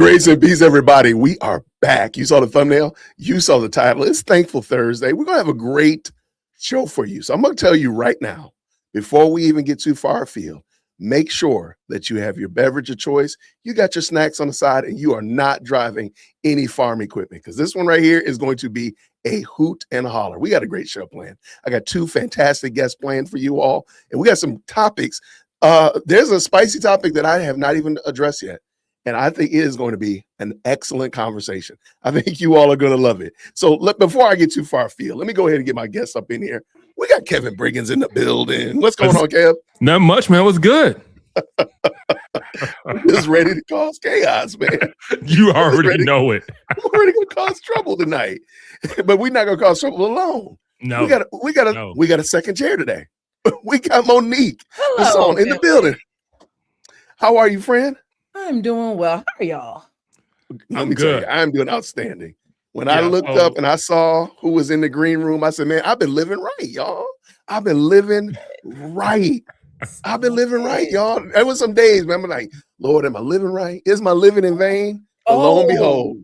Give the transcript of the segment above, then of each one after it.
Grace and peace, everybody. We are back. You saw the thumbnail. You saw the title. It's Thankful Thursday. We're going to have a great show for you. So I'm going to tell you right now, before we even get too far afield, make sure that you have your beverage of choice. You got your snacks on the side, and you are not driving any farm equipment, because this one right here is going to be a hoot and a holler. We got a great show planned. I got two fantastic guests planned for you all, and we got some topics. There's a spicy topic that I have not even addressed yet. And I think it is going to be an excellent conversation. I think you all are going to love it. So before I get too far afield, let me go ahead and get my guests up in here. We got Kevin Briggins in the building. What's going on, Kev? Not much, man. What's good? Just ready to cause chaos, man. You already know it. We're ready to cause trouble tonight. But we're not going to cause trouble alone. No. We got a second chair today. We got Monique in the building. How are you, friend? I'm doing well. How are y'all? Let me tell you, I'm doing outstanding. When I looked up and I saw who was in the green room, I said, man, I've been living right, y'all. I've been living right. Y'all. There was some days, man, I'm like, Lord, am I living right? Is my living in vain? But lo and behold.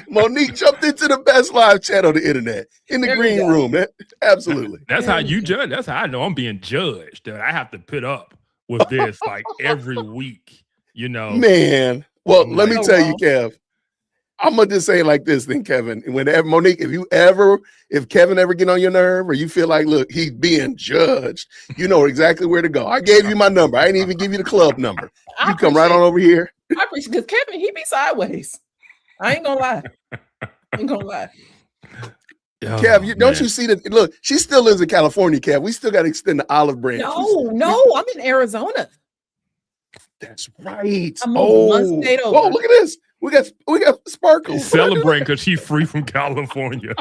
Monique jumped into the best live chat on the internet in the green room. Absolutely. That's how you judge. That's how I know I'm being judged. I have to put up with this like every week, you know. Man, well, let me tell you, Kev, I'm gonna just say it like this, then, Kevin. Whenever Monique, if Kevin ever get on your nerve, or you feel like, look, he's being judged, you know exactly where to go. I gave you my number. I didn't even give you the club number. You come right on over here. I appreciate, because Kevin, he be sideways. I ain't gonna lie. Oh, Kev, don't you see that? Look, she still lives in California, Kev. We still got to extend the olive branch. No, I'm in Arizona. That's right. I'm one state over. Oh, look at this. We got Sparkles. Celebrating because she's free from California.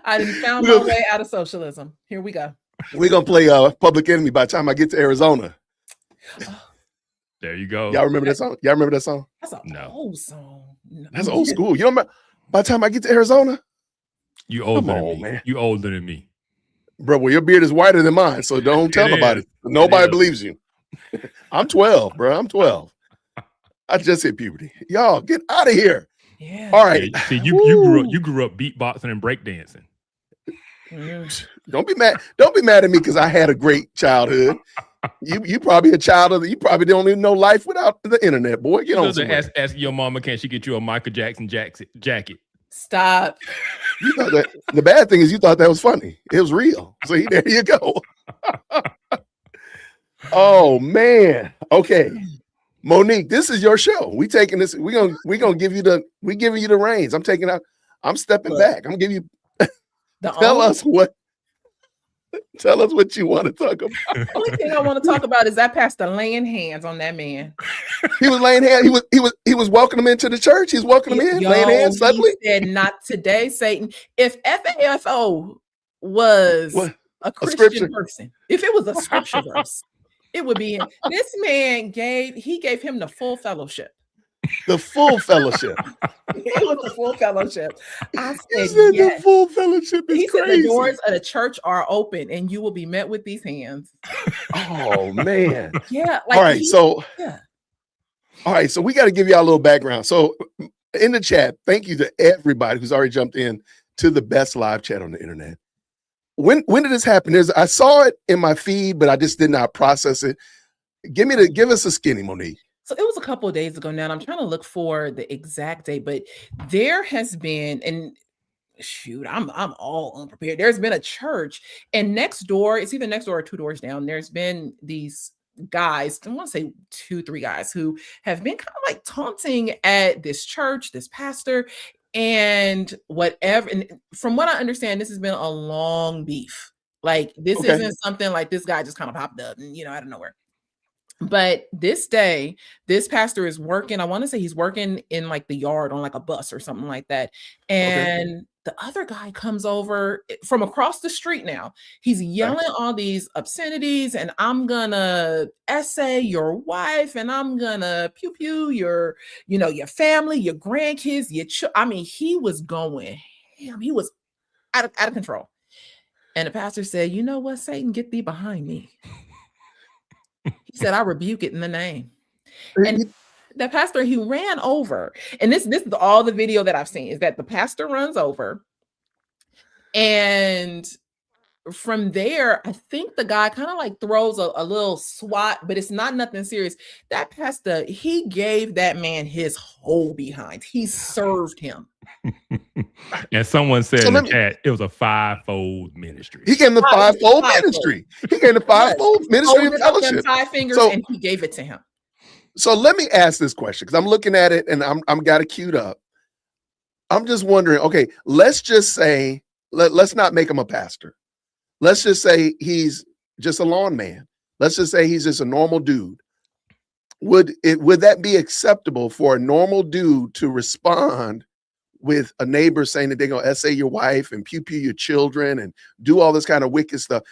I done found my way out of socialism. Here we go. We're gonna play Public Enemy by the time I get to Arizona. There you go. Y'all remember that song? That's an old song. No. That's old school. You know, by the time I get to Arizona, you older than me, man. You older than me, bro. Well, your beard is whiter than mine, so don't tell nobody. Nobody believes you. I'm 12, bro. I'm 12. I just hit puberty. Y'all get out of here. Yeah. All right. Yeah, see, you grew up beatboxing and breakdancing. Don't be mad. Don't be mad at me because I had a great childhood. You probably a child of you probably don't even know life without the internet, boy. Get on. Ask your mama, can she get you a Michael Jackson jacket? Stop. You thought that the bad thing is you thought that was funny. It was real. So there you go. Oh man. Okay. Monique, this is your show. We taking this. We gonna give you giving you the reins. I'm stepping back. I'm gonna give you tell us what you want to talk about. The only thing I want to talk about is that pastor laying hands on that man. He was laying hands. He was welcoming him into the church. He's welcoming him in, laying hands suddenly. He said, "Not today, Satan." If FAFO was a Christian person, if it was a scripture verse, it would be this man gave him the full fellowship. The full fellowship. It was the full fellowship. I said, yes. The full fellowship is crazy. Said the doors of the church are open and you will be met with these hands. Oh man. Yeah. All right. So we got to give y'all a little background. So in the chat, thank you to everybody who's already jumped in to the best live chat on the internet. When did this happen? I saw it in my feed, but I just did not process it. Give us a skinny, Monique. So it was a couple of days ago now, and I'm trying to look for the exact date, but there has been, and shoot, I'm all unprepared. There's been a church, and next door, it's either next door or 2 doors down, there's been these guys, I want to say 2-3 guys, who have been kind of like taunting at this church, this pastor, and whatever. And from what I understand, this has been a long beef. Like this isn't something like this guy just kind of popped up and out of nowhere. But this day, this pastor is working. I want to say he's working in like the yard on like a bus or something like that. And the other guy comes over from across the street now. He's yelling all these obscenities, and I'm gonna essay your wife, and I'm gonna pew your, your family, your grandkids, he was going ham. He was out of control. And the pastor said, "You know what, Satan, get thee behind me." He said, I rebuke it in the name. He- And the pastor, he ran over. And this is all the video that I've seen, is that the pastor runs over. And from there, I think the guy kind of like throws a little swat, but it's not nothing serious. That pastor, he gave that man his whole behind. He served him. And someone said So in the let me- chat, it was a fivefold ministry. He gave him the fivefold ministry. He gave the fivefold ministry of Folded up them fellowship. 5 fingers So- and he gave it to him. So let me ask this question, because I'm looking at it and I'm got it queued up. I'm just wondering, okay, let's just say, let's not make him a pastor. Let's just say he's just a lawn man. Let's just say he's just a normal dude. Would that be acceptable for a normal dude to respond with a neighbor saying that they're gonna essay your wife and pew your children and do all this kind of wicked stuff?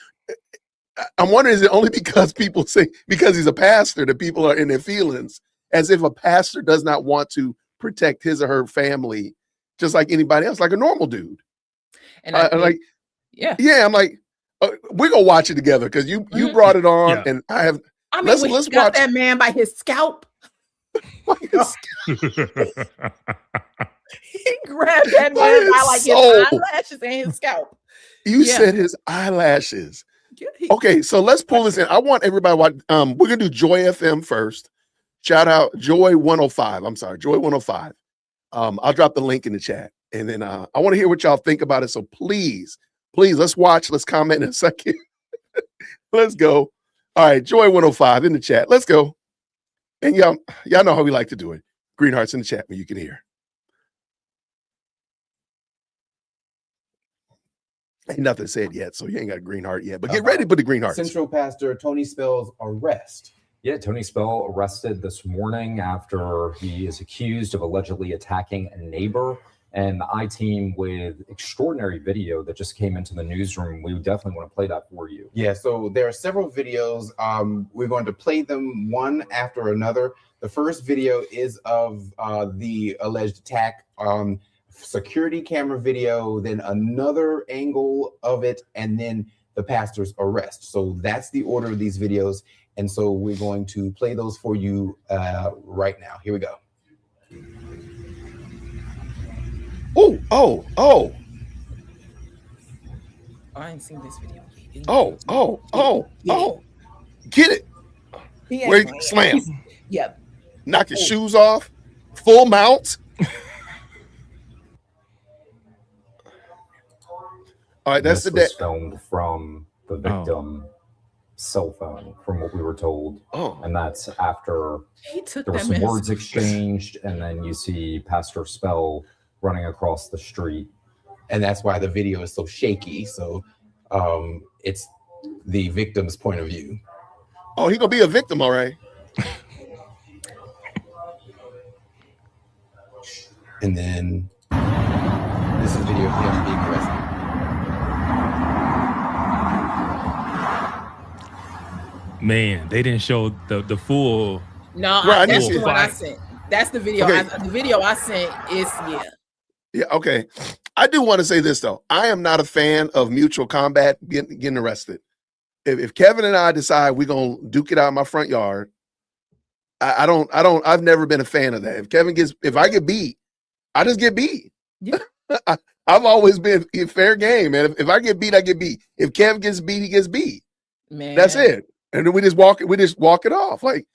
I'm wondering, is it only because people say because he's a pastor that people are in their feelings, as if a pastor does not want to protect his or her family just like anybody else, like a normal dude? And I think, like, yeah, I'm like, we're gonna watch it together because you brought it on, Yeah. and I have. I mean, let's when let's he got watch. that man by his scalp. He grabbed that By man his by like soul. his eyelashes and his scalp. You Yeah. said his eyelashes. Yeah, he- Okay, so let's pull this in. I want everybody. We're gonna do Joy FM first. Shout out Joy 105. I'm sorry, Joy 105. I'll drop the link in the chat, and then I want to hear what y'all think about it. So please, let's watch. Let's comment in a second. Let's go. All right, Joy 105 in the chat. Let's go. And y'all know how we like to do it. Green hearts in the chat when you can hear. Ain't nothing said yet, so you ain't got a green heart yet. But get ready to put the green hearts. Central Pastor Tony Spell's arrest. Yeah, Tony Spell arrested this morning after he is accused of allegedly attacking a neighbor. And the I-Team, with extraordinary video that just came into the newsroom, we would definitely want to play that for you. Yeah, so there are several videos. We're going to play them one after another. The first video is of the alleged attack, security camera video, then another angle of it, and then the pastor's arrest. So that's the order of these videos. And so we're going to play those for you right now. Here we go. Oh. I ain't seen this video. Oh. Get it. He Where ain't he lying. slam. Yep. Knock his shoes off. Full mount. All right, that's This the day. was filmed from the victim's cell phone, from what we were told. Oh. And that's after He took there were that some man's words exchanged, and then you see Pastor Spell running across the street. And that's why the video is so shaky. So it's the victim's point of view. Oh, he gonna be a victim, all right. And then this is video of him being arrested. Man, they didn't show the full. No, Right, I that's didn't the see one I it. sent. That's the video. Okay. The video I sent is Yeah, okay. I do want to say this though. I am not a fan of mutual combat getting arrested. If Kevin and I decide we're gonna duke it out in my front yard, I've never been a fan of that. If I get beat, I just get beat. Yeah. I've always been fair game, man. If I get beat, I get beat. If Kevin gets beat, he gets beat. man. That's it. And then we just walk it off. Like,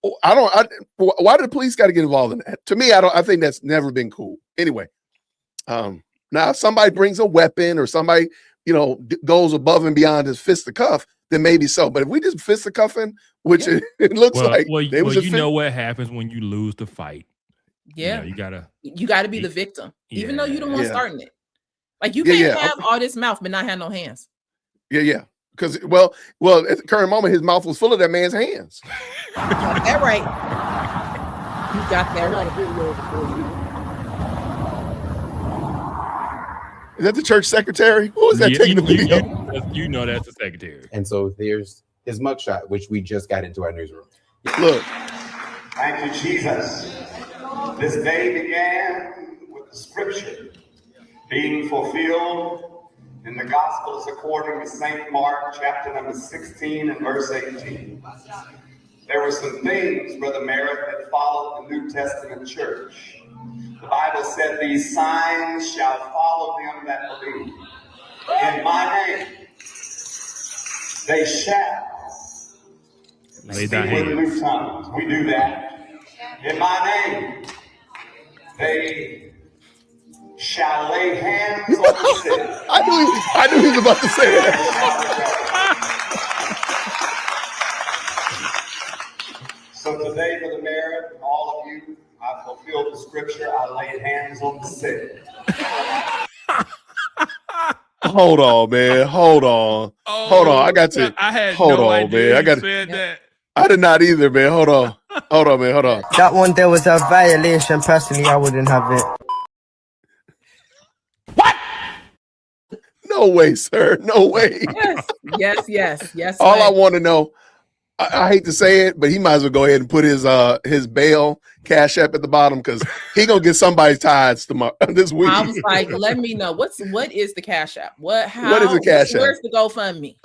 why do the police got to get involved in that? To me, I think that's never been cool. Anyway, now if somebody brings a weapon or somebody, goes above and beyond his fisticuff, then maybe so. But if we just fisticuffing, which it looks like they was just know what happens when you lose the fight. Yeah. You You gotta be the victim, even though you're the one Yeah. starting it. Like you Yeah, can't yeah. have all this mouth but not have no hands. Yeah. Because well, at the current moment, his mouth was full of that man's hands. You got that right. You got that right. Is that the church secretary? Who is that taking the video? You know that's the secretary. And so there's his mugshot, which we just got into our newsroom. Look. Thank you, Jesus. This day began with the scripture being fulfilled in the Gospels according to St. Mark, chapter number 16 and verse 18. there were some things, Brother Merritt, that followed the New Testament church. The Bible said, these signs shall follow them that believe. In my name, they shall speak with new tongues. We do that. In my name, they shall lay hands on the sick. I knew he was about to say that. So today, Brother Merritt, and all of you, I fulfilled the scripture. I laid hands on the sick. Hold on, man. Hold on. I got to. I had hold no on, idea man. I got said that. I did not either, man. Hold on, man. Hold on. That one there was a violation. Personally, I wouldn't have it. No way, sir. No way. Yes. All I want to know, I hate to say it, but he might as well go ahead and put his bail cash app at the bottom because he gonna get somebody's tithes tomorrow this week. I was like, let me know what is the cash app? What is the cash app? Where's the GoFundMe?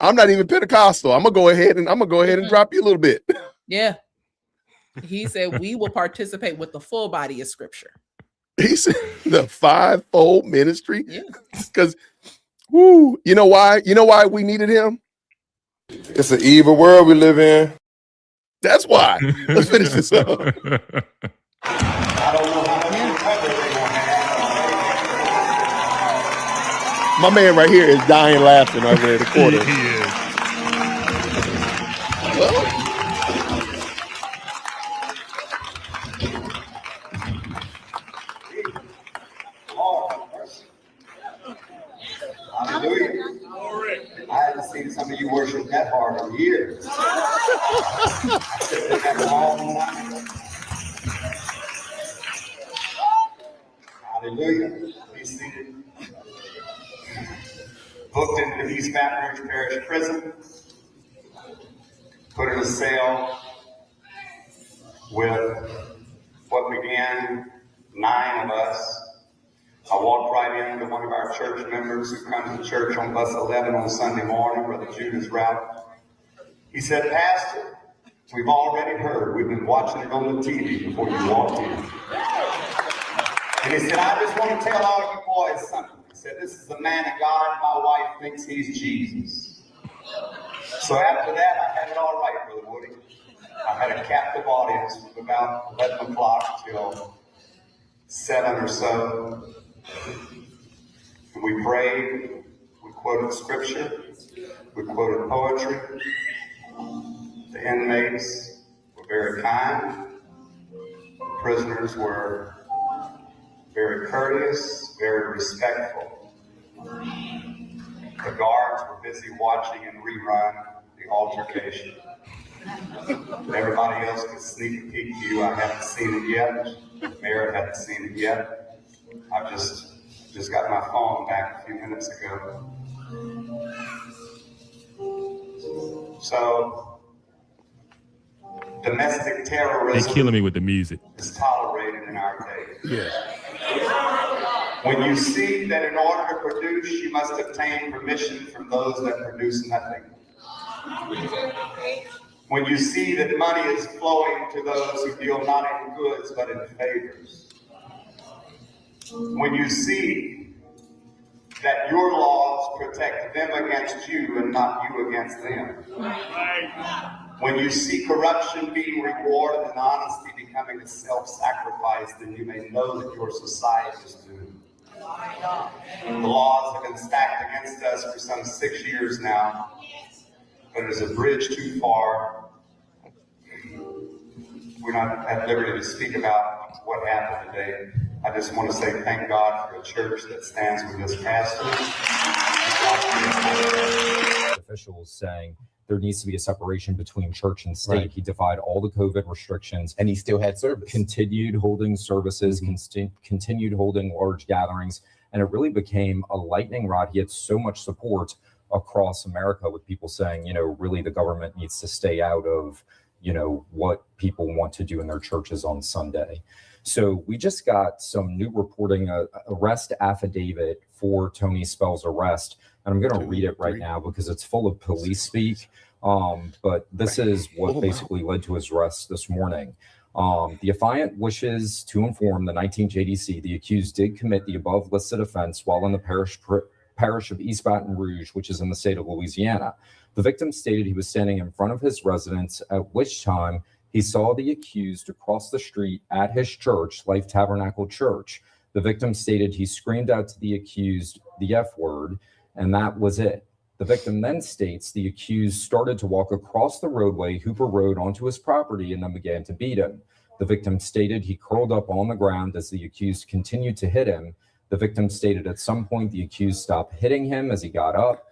I'm not even Pentecostal. I'm gonna go ahead and drop you a little bit. Yeah. He said we will participate with the full body of scripture. He said the fivefold ministry. Yeah. Because you know why? You know why we needed him? It's an evil world we live in. That's why. Let's finish this up. I don't know how much recovery they're going to have. My man right here is dying laughing over there in the corner. He is. Lord have mercy. Hallelujah. I haven't seen some of you worship that hard in years. I said that long night. Hallelujah. Be seated. Booked into the East Baton Rouge Parish Prison. Put in a cell with what began 9 of us. I walked right into one of our church members who comes to church on bus 11 on Sunday morning, Brother Judah's route. He said, Pastor, we've already heard. We've been watching it on the TV before you walked in. And he said, I just want to tell all you boys something. He said, this is the man of God. My wife thinks he's Jesus. So after that, I had it all right, Brother Woody. I had a captive audience from about 11 o'clock till 7 or so. And we prayed, we quoted scripture, we quoted poetry. The inmates were very kind. The prisoners were very courteous, very respectful. The guards were busy watching and rerun the altercation. Everybody else could sneak a peek to you. I haven't seen it yet. The mayor hadn't seen it yet. I just got my phone back a few minutes ago. So, domestic terrorism They're killing me with the music. is tolerated in our day. Yeah. When you see that in order to produce, you must obtain permission from those that produce nothing. When you see that money is flowing to those who deal not in goods but in favors. When you see that your laws protect them against you and not you against them. When you see corruption being rewarded and honesty becoming a self-sacrifice, then you may know that your society is doomed. The laws have been stacked against us for some 6 years now, but it is a bridge too far. We're not at liberty to speak about what happened today. I just want to say thank God for a church that stands with this pastor. Officials saying there needs to be a separation between church and state. Right. He defied all the COVID restrictions. And he still had service. Continued holding services, continued holding large gatherings, and it really became a lightning rod. He had so much support across America with people saying, really the government needs to stay out of, what people want to do in their churches on Sunday. So we just got some new reporting, arrest affidavit for Tony Spell's arrest. And I'm going to read it right now because it's full of police speak. But this is what basically led to his arrest this morning. The affiant wishes to inform the 19th JDC the accused did commit the above listed offense while in the parish of East Baton Rouge, which is in the state of Louisiana. The victim stated he was standing in front of his residence, at which time he saw the accused across the street at his church, Life Tabernacle Church. The victim stated he screamed out to the accused the F word, and that was it. The victim then states the accused started to walk across the roadway, Hooper Road, onto his property and then began to beat him. The victim stated he curled up on the ground as the accused continued to hit him. The victim stated at some point the accused stopped hitting him as he got up.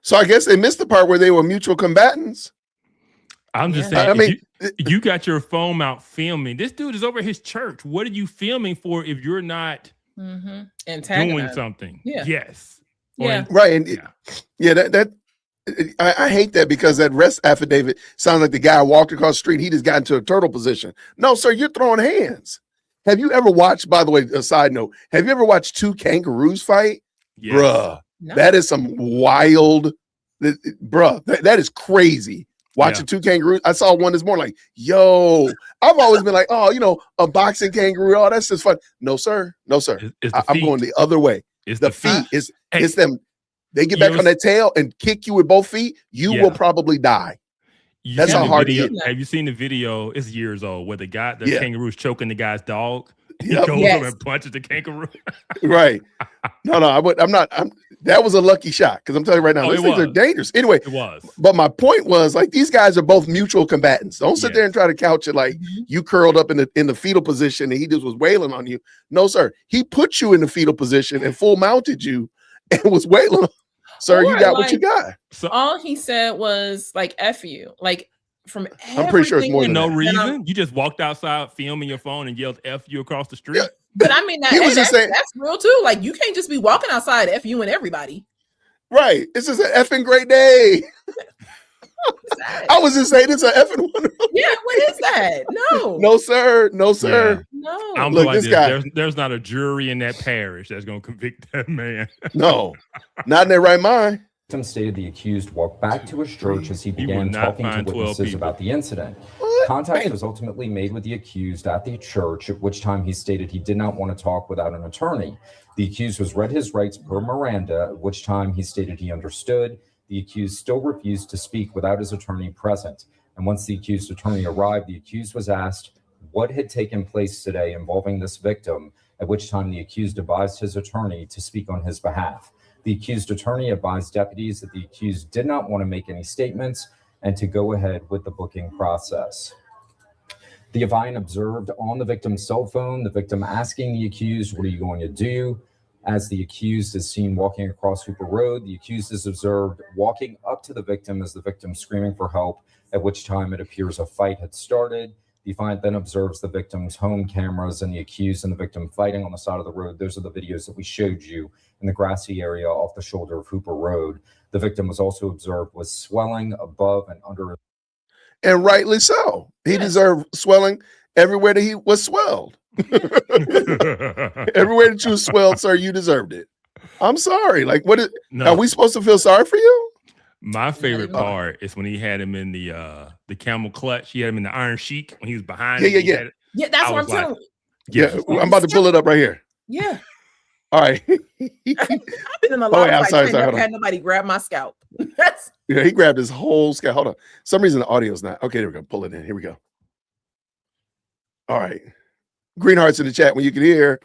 So I guess they missed the part where they were mutual combatants. I'm just saying, I mean, you got your phone out filming. This dude is over at his church. What are you filming for if you're not doing something? Yeah. Yes. Yeah. Right. And I hate that, because that arrest affidavit sounds like the guy walked across the street. He just got into a turtle position. No, sir, you're throwing hands. Have you ever watched, by the way, a side note, have you ever watched two kangaroos fight? Yes. Bruh, that is some wild, that is crazy. Watching two kangaroos. I saw one this morning, like, yo, I've always been like, oh, a boxing kangaroo, oh, that's just fun. No, sir. No, sir. I'm going the other way. It's the feet. It's them. They get back on that tail and kick you with both feet. You will probably die. That's how hard it is. Have you seen the video? It's years old, where the kangaroo is choking the guy's dog. He Yep. goes Yes. over and punches the kangaroo. Right. No, I'm not. That was a lucky shot, because I'm telling you right now, Oh, these it things are was. dangerous. Anyway, It was. but my point was, like, these guys are both mutual combatants. Don't sit there and try to couch it like you curled up in the fetal position and he just was wailing on you. No, sir. He put you in the fetal position and full mounted you and was wailing. Sir, Or, you got what like, you got. So, all he said was like "F you," like from. I'm pretty sure it's more for than no that. reason. You just walked outside filming your phone and yelled "F you" across the street. Yeah. But I mean, He was just saying- that's real too. Like, you can't just be walking outside "F you" and everybody. Right. It's just an effing great day. I was just saying it's an effing wonderful. Yeah, what is that? No, No, sir. No, sir. no. I'm Look, like this this. guy- There's not a jury in that parish that's gonna convict that man. No. Not in their right mind. Victim stated the accused walked back to his church as he will began not talking to find 12 witnesses people. about the incident. What? Contact Man. was ultimately made with the accused at the church, at which time he stated he did not want to talk without an attorney. The accused was read his rights per Miranda, at which time he stated he understood. The accused still refused to speak without his attorney present. And once the accused attorney arrived, the accused was asked what had taken place today involving this victim, at which time the accused advised his attorney to speak on his behalf. The accused attorney advised deputies that the accused did not want to make any statements and to go ahead with the booking process. The affiant observed on the victim's cell phone the victim asking the accused, "What are you going to do?" As the accused is seen walking across Hooper Road, the accused is observed walking up to the victim as the victim screaming for help, at which time it appears a fight had started. The affiant then observes the victim's home cameras and the accused and the victim fighting on the side of the road. Those are the videos that we showed you in the grassy area off the shoulder of Hooper Road. The victim was also observed with swelling above and under. And rightly so. He deserved swelling everywhere that he was swelled. Everywhere that you was swelled, sir, you deserved it. I'm sorry. Like, are we supposed to feel sorry for you? My favorite part is when he had him in the camel clutch. He had him in the Iron Sheik when he was behind. Yeah. Yeah, that's what I'm like, telling Yeah, I'm about to pull it up right here. Yeah. All right. I've been in a lot of I'm fights. sorry, I never hold on. had nobody grab my scalp. That's Yeah, he grabbed his whole scalp. Hold on. Some reason the audio's not. Okay, there we go. Pull it in. Here we go. All right. Green hearts in the chat when you can hear.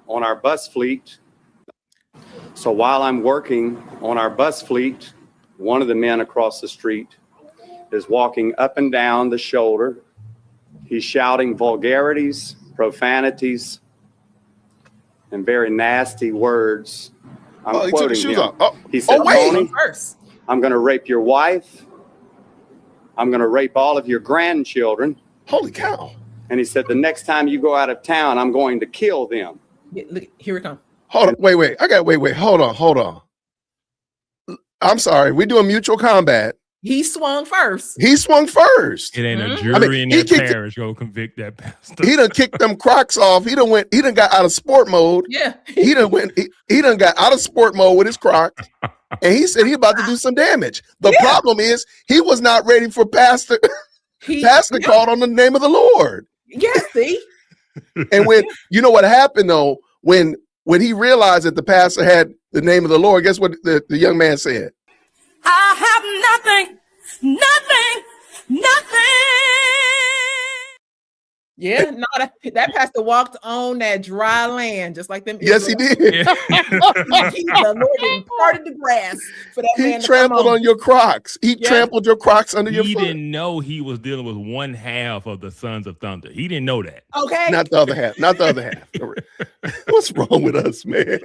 On our bus fleet. So while I'm working on our bus fleet, one of the men across the street is walking up and down the shoulder. He's shouting vulgarities, profanities, and very nasty words. I'm Oh, he took quoting his shoes him. off. Oh, He said, wait. "Tony, first. I'm going to rape your wife. I'm going to rape all of your grandchildren." Holy cow. And he said, "The next time you go out of town, I'm going to kill them." Yeah, look, here it comes. Hold on. Wait. Wait. Hold on. I'm sorry. We're doing mutual combat. He swung first. He swung first. It ain't a Mhm. jury in he that kicked it- parish go convict that pastor. He done kicked them Crocs off. He done got out of sport mode. Yeah. He done got out of sport mode with his Crocs. And he said he about to do some damage. The problem is he was not ready for Pastor. Pastor called on the name of the Lord. Yes, see. And when you know what happened though, when he realized that the pastor had the name of the Lord, guess what the young man said? I have nothing. Yeah, no, that pastor walked on that dry land just like them. Yes, he did. The Lord didn't parted the grass for that man. He trampled on your Crocs. He trampled your Crocs under your foot. He didn't know he was dealing with one half of the Sons of Thunder. He didn't know that. Okay. Not the other half. Not the other half. What's wrong with us, man?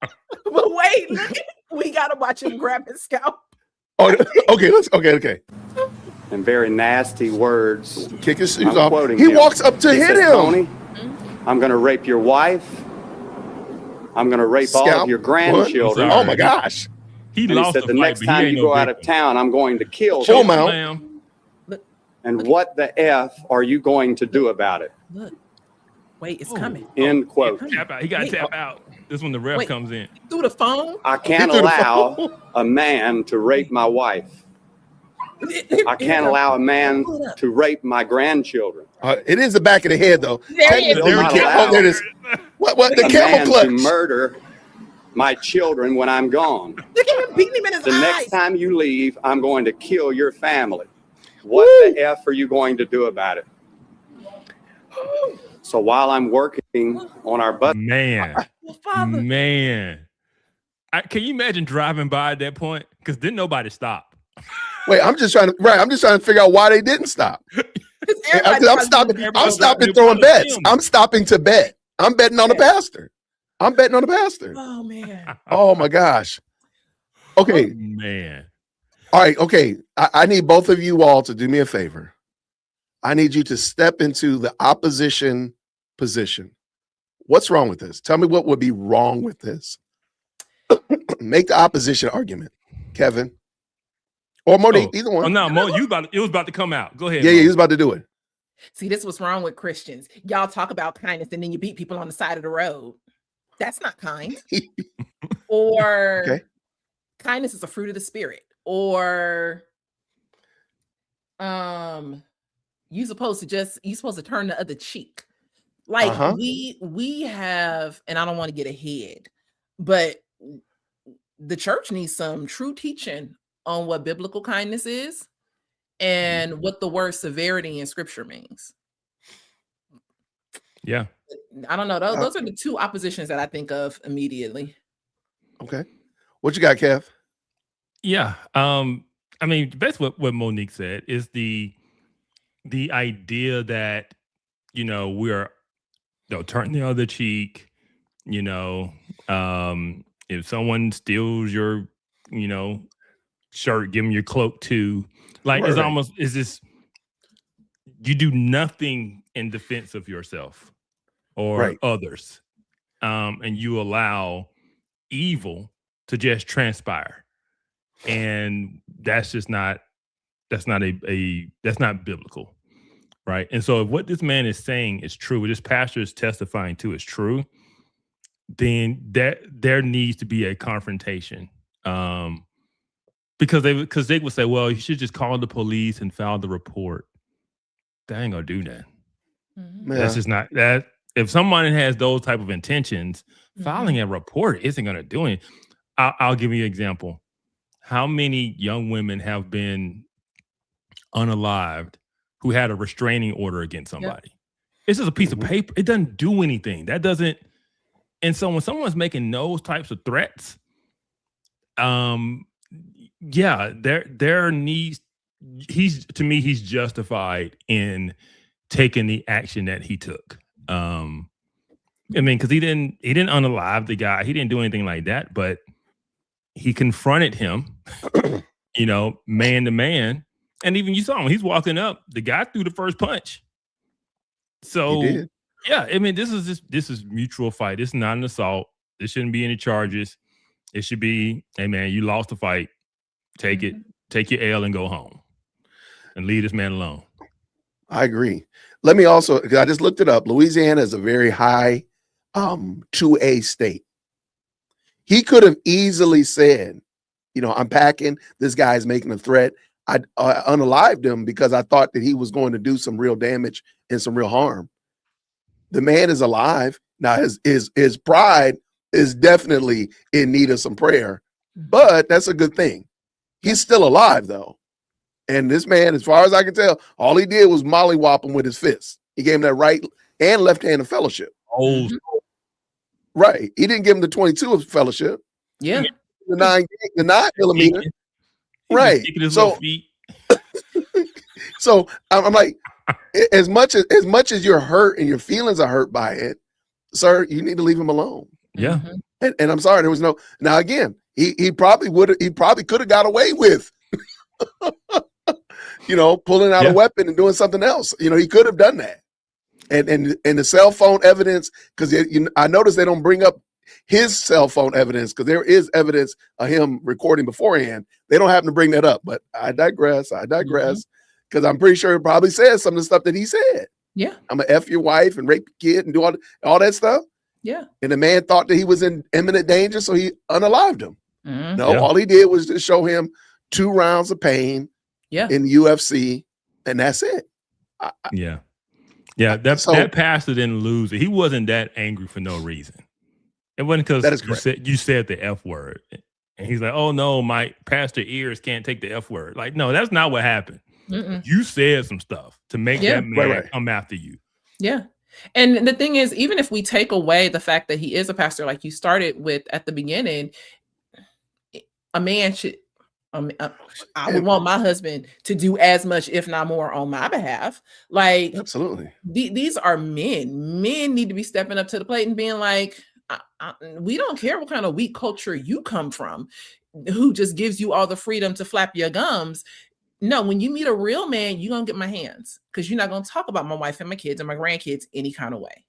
But wait, look, we gotta watch him grab his scalp. Oh, okay. And very nasty words. Kick his shoes off. He walks up to hit him. Tony, I'm going to rape your wife. I'm going to rape all of your grandchildren. Oh my gosh. He said the next time you go out of town, I'm going to kill you. And what the F are you going to do about it? Look. Wait, it's coming. End quote. He got to tap out. This is when the ref comes in. Through the phone? I can't allow a man to rape my wife. I can't allow a man to rape my grandchildren. It is the back of the head, though. There it is. What the a camel man clutch? To murder my children when I'm gone. Look at him beating him in his eyes. Next time you leave, I'm going to kill your family. What the F are you going to do about it? So while I'm working on our bus, man, can you imagine driving by at that point? Because didn't nobody stop. Wait, I'm just trying to figure out why they didn't stop. I'm stopping throwing bets. I'm stopping to bet. I'm betting on the pastor. Oh man. Oh my gosh. Okay. Oh, man. All right. Okay. I need both of you all to do me a favor. I need you to step into the opposition position. What's wrong with this? Tell me what would be wrong with this. Make the opposition argument, Kevin. Or Monique, either one. Oh no, it was about to come out. Go ahead. Yeah, he was about to do it. See, this is what's wrong with Christians. Y'all talk about kindness and then you beat people on the side of the road. That's not kind. Or kindness is a fruit of the spirit. Or you're supposed to turn the other cheek. Like we have, and I don't want to get ahead, but the church needs some true teaching on what biblical kindness is and what the word severity in scripture means. Yeah. I don't know. Those are the two oppositions that I think of immediately. Okay. What you got, Kev? Yeah. I mean, that's what Monique said is the idea that, we're, turn the other cheek, if someone steals your, shirt, give them your cloak too. Like it's this, you do nothing in defense of yourself or others. And you allow evil to just transpire. And that's not biblical. Right. And so if what this man is saying is true, what this pastor is testifying to is true, then there needs to be a confrontation. Because they would say, well, you should just call the police and file the report. They ain't gonna do that. Mm-hmm. That's just not that. If someone has those type of intentions, filing a report isn't gonna do anything. I'll give you an example. How many young women have been unalived who had a restraining order against somebody? Yep. It's just a piece of paper. It doesn't do anything. That doesn't. And so when someone's making those types of threats, there needs, he's justified in taking the action that he took. I mean, because he didn't unalive the guy. He didn't do anything like that, but he confronted him, man to man. And even you saw him, he's walking up, the guy threw the first punch. So yeah, I mean, this is mutual fight. This is not an assault. There shouldn't be any charges. It should be, hey man, you lost the fight. Take it, take your L and go home and leave this man alone. I agree. Let me also, because I just looked it up. Louisiana is a very high 2A state. He could have easily said, I'm packing. This guy's making a threat. I unalived him because I thought that he was going to do some real damage and some real harm. The man is alive. Now his pride is definitely in need of some prayer, but that's a good thing. He's still alive though. And this man, as far as I can tell, all he did was mollywop him with his fist. He gave him that right and left hand of fellowship. Oh, right. He didn't give him the 22 of fellowship. Yeah. The 9 millimeter. Right. So, so I'm like, as much as you're hurt and your feelings are hurt by it, sir, you need to leave him alone. Yeah. And I'm sorry, there was no. Now again, he probably could have got away with, pulling out a weapon and doing something else. He could have done that. And the cell phone evidence, because I noticed they don't bring up his cell phone evidence because there is evidence of him recording beforehand. They don't happen to bring that up, but I digress because I'm pretty sure it probably says some of the stuff that he said. Yeah. I'm gonna F your wife and rape your kid and do all that stuff. Yeah. And the man thought that he was in imminent danger, so he unalived him. No, Yeah. all he did was just show him 2 rounds of pain in the UFC, and that's it. That pastor didn't lose it. He wasn't that angry for no reason. It wasn't because you said the F word. And he's like, oh no, my pastor ears can't take the F word. Like, no, that's not what happened. You said some stuff to make that man come after you. Yeah. And the thing is, even if we take away the fact that he is a pastor, like you started with at the beginning, a man should, I would want my husband to do as much, if not more, on my behalf. Like, absolutely. These are men. Men need to be stepping up to the plate and being like, we don't care what kind of weak culture you come from, who just gives you all the freedom to flap your gums. No, when you meet a real man, you're going to get my hands because you're not going to talk about my wife and my kids and my grandkids any kind of way.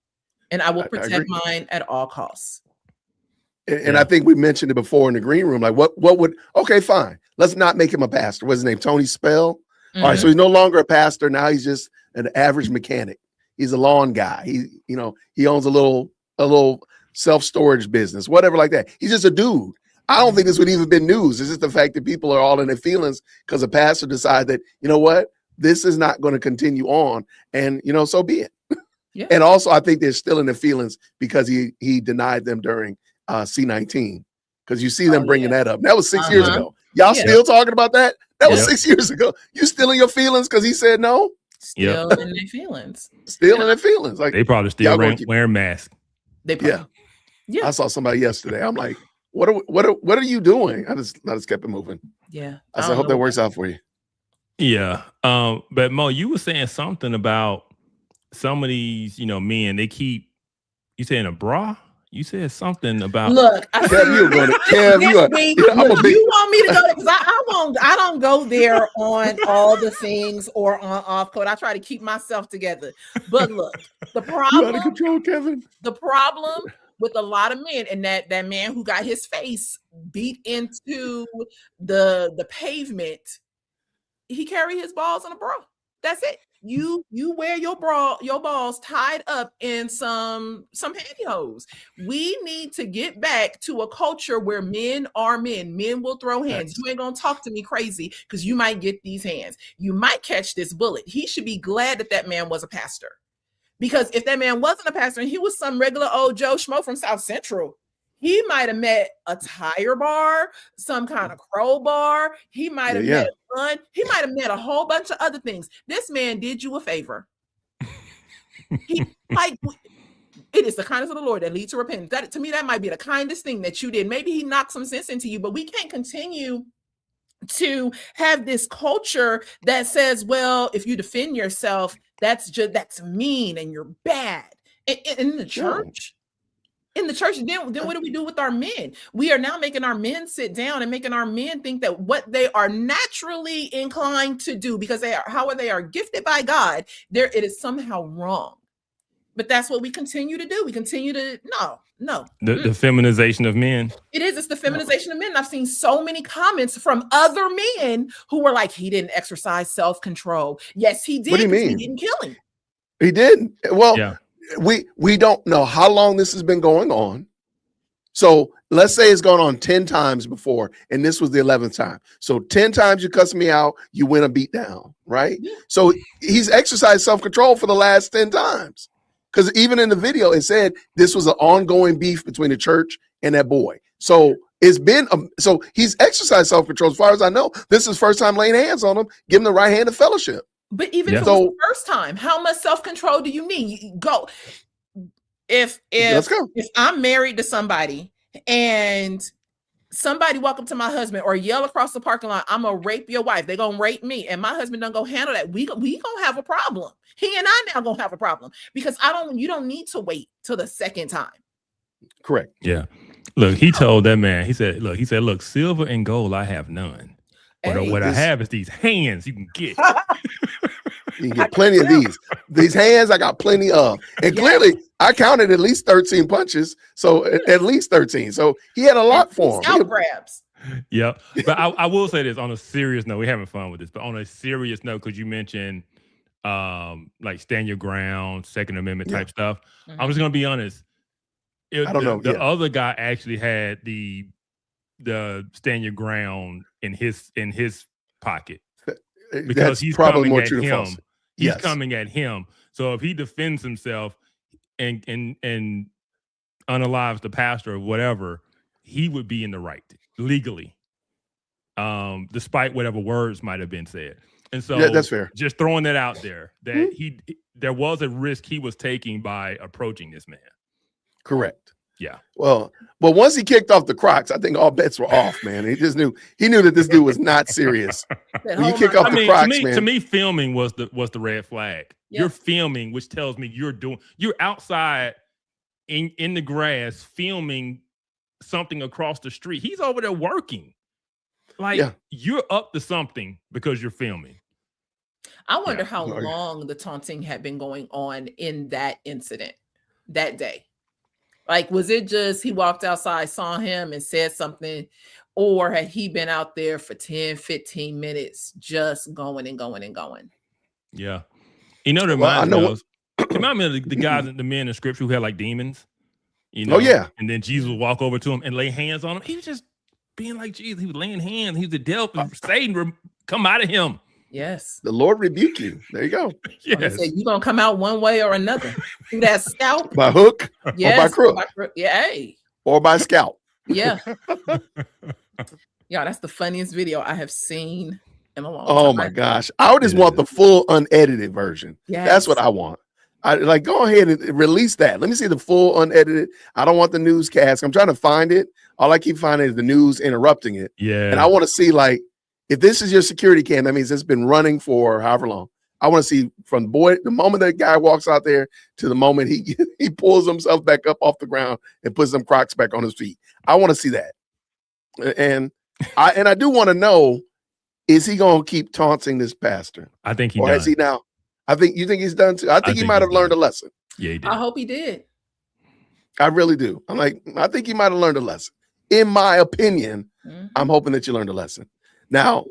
And I will protect mine at all costs. And I think we mentioned it before in the green room. Like, what would, okay, fine. Let's not make him a pastor. What's his name? Tony Spell. All right. So he's no longer a pastor. Now he's just an average mechanic. He's a lawn guy. He owns a little self-storage business, whatever like that. He's just a dude. I don't think this would even been news. It's just the fact that people are all in their feelings because a pastor decided that, you know what, this is not going to continue on. And, so be it. Yeah. And also, I think they're still in their feelings because he denied them during C-19. Because you see them bringing that up. That was 6 years ago. Y'all still talking about that? That was 6 years ago. You still in your feelings because he said no? Still in their feelings. Still in their feelings. Like, they probably still wearing masks. They probably, I saw somebody yesterday. I'm like, what are you doing? I just kept it moving. Yeah. I said, I hope that works out for you. Yeah. But Mo, you were saying something about some of these, men, they keep, you saying a bra? You said something about. Look, Kev, you're going to Kev. You want me to go there because I don't go there on all the things or on off code. I try to keep myself together. But look, the problem. You out of control, Kevin. The problem with a lot of men, and that man who got his face beat into the pavement, he carry his balls in a bra. That's it. You wear your balls tied up in some pantyhose. We need to get back to a culture where men are men. Men will throw hands. You ain't gonna talk to me crazy because you might get these hands. You might catch this bullet. He should be glad that man was a pastor. Because if that man wasn't a pastor and he was some regular old Joe Schmo from South Central, he might have met a tire bar, some kind of crowbar. He might have met a gun. He might have met a whole bunch of other things. This man did you a favor. It is the kindness of the Lord that leads to repentance. That, to me, that might be the kindest thing that you did. Maybe he knocked some sense into you, but we can't continue to have this culture that says, well, if you defend yourself, that's mean and you're bad. In the church. In the church, then what do we do with our men? We are now making our men sit down and making our men think that what they are naturally inclined to do, because they are gifted by God, it is somehow wrong. But that's what we continue to do. We continue to no. The feminization of men. It is. It's the feminization of men. I've seen so many comments from other men who were like, he didn't exercise self-control. Yes, he did. What do you mean? He didn't kill him. He didn't. Well, we don't know how long this has been going on. So let's say it's gone on 10 times before, and this was the 11th time. So 10 times you cuss me out, you win a beat down, right? So he's exercised self-control for the last 10 times. Because even in the video, it said this was an ongoing beef between the church and that boy. So it's been, so he's exercised self-control. As far as I know, this is his first time laying hands on him, giving the right hand of fellowship. But even if it was the first time, how much self-control do you need? Go. If I'm married to somebody and somebody walk up to my husband or yell across the parking lot, I'm gonna rape your wife, they're gonna rape me, and my husband don't go handle that, we gonna have a problem. He and I now gonna have a problem because you don't need to wait till the second time. Correct. Yeah. Look, he told that man, he said, look, silver and gold I have none. But what I have is these hands you can get. You can get plenty of these. These hands I got plenty of. And clearly I counted at least 13 punches. So at least 13. So he had a lot for him. Scalp grabs. Yep. But I will say this on a serious note. We're having fun with this, but on a serious note, because you mentioned like stand your ground, Second Amendment type stuff. Mm-hmm. I'm just gonna be honest. I don't know. The other guy actually had the stand your ground in his pocket. Because that's he's probably coming more at true than him. false. He's coming at him. So if he defends himself and unalives the pastor or whatever, he would be in the right legally. Despite whatever words might have been said. And so that's fair. Just throwing that out there that there was a risk he was taking by approaching this man. Correct. Yeah. Well, once he kicked off the Crocs, I think all bets were off, man. He knew that this dude was not serious. When you kick off the Crocs, to me, filming was the red flag. Yep. You're filming, which tells me you're outside in the grass filming something across the street. He's over there working. You're up to something because you're filming. I wonder how long the taunting had been going on in that incident that day. Like, was it just he walked outside, saw him and said something, or had he been out there for 10, 15 minutes just going and going and going? Yeah. You know, it reminds me of the guys, the men in scripture who had like demons, you know? Oh, yeah. And then Jesus would walk over to him and lay hands on him. He was just being like Jesus. He was laying hands. He was the devil. Satan come out of him. Yes. The Lord rebuke you. There you go. Yes. You're going to come out one way or another. Through that scalp. By hook or by crook. Or by scalp. Yeah. Yeah, that's the funniest video I have seen in a long time. Oh, my gosh. I would just want the full unedited version. Yes. That's what I want. Go ahead and release that. Let me see the full unedited. I don't want the newscast. I'm trying to find it. All I keep finding is the news interrupting it. Yeah. And I want to see, like, if this is your security cam, that means it's been running for however long. I want to see from the moment that guy walks out there to the moment he pulls himself back up off the ground and puts them Crocs back on his feet. I want to see that. And I do want to know, is he going to keep taunting this pastor? I think he does. Or has he now? You think he's done too? I think he might have learned a lesson. Yeah, he did. I hope he did. I really do. I think he might have learned a lesson. In my opinion, I'm hoping that you learned a lesson. Now,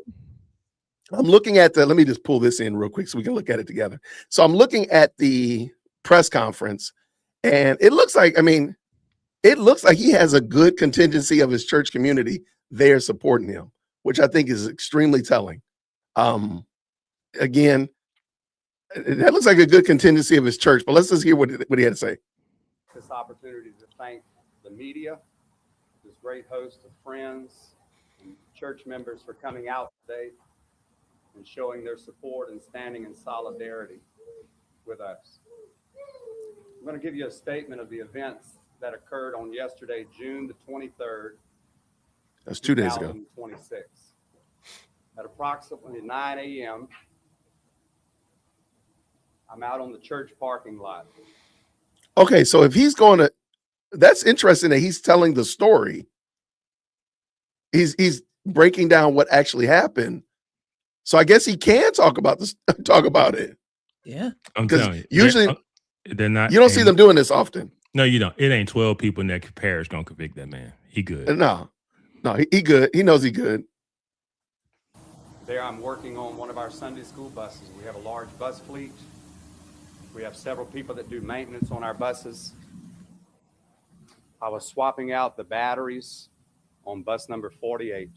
I'm looking at let me just pull this in real quick so we can look at it together. So I'm looking at the press conference, and it looks like he has a good contingency of his church community there supporting him, which I think is extremely telling. Again, that looks like a good contingency of his church, but let's just hear what he had to say. This opportunity to thank the media, this great host of friends, and church members for coming out today and showing their support and standing in solidarity with us. I'm going to give you a statement of the events that occurred on yesterday, June the 23rd. That's 2 days ago. 2026. At approximately 9 a.m., I'm out on the church parking lot. Okay, so if he's going to, that's interesting that he's telling the story. He's breaking down what actually happened. So I guess he can talk about it. Yeah. I'm telling you. Usually they're not. You don't see them doing this often. No, you don't. It ain't 12 people in that parish gonna convict that man. He good. No, he good. He knows he good. There I'm working on one of our Sunday school buses. We have a large bus fleet. We have several people that do maintenance on our buses. I was swapping out the batteries on bus number 48.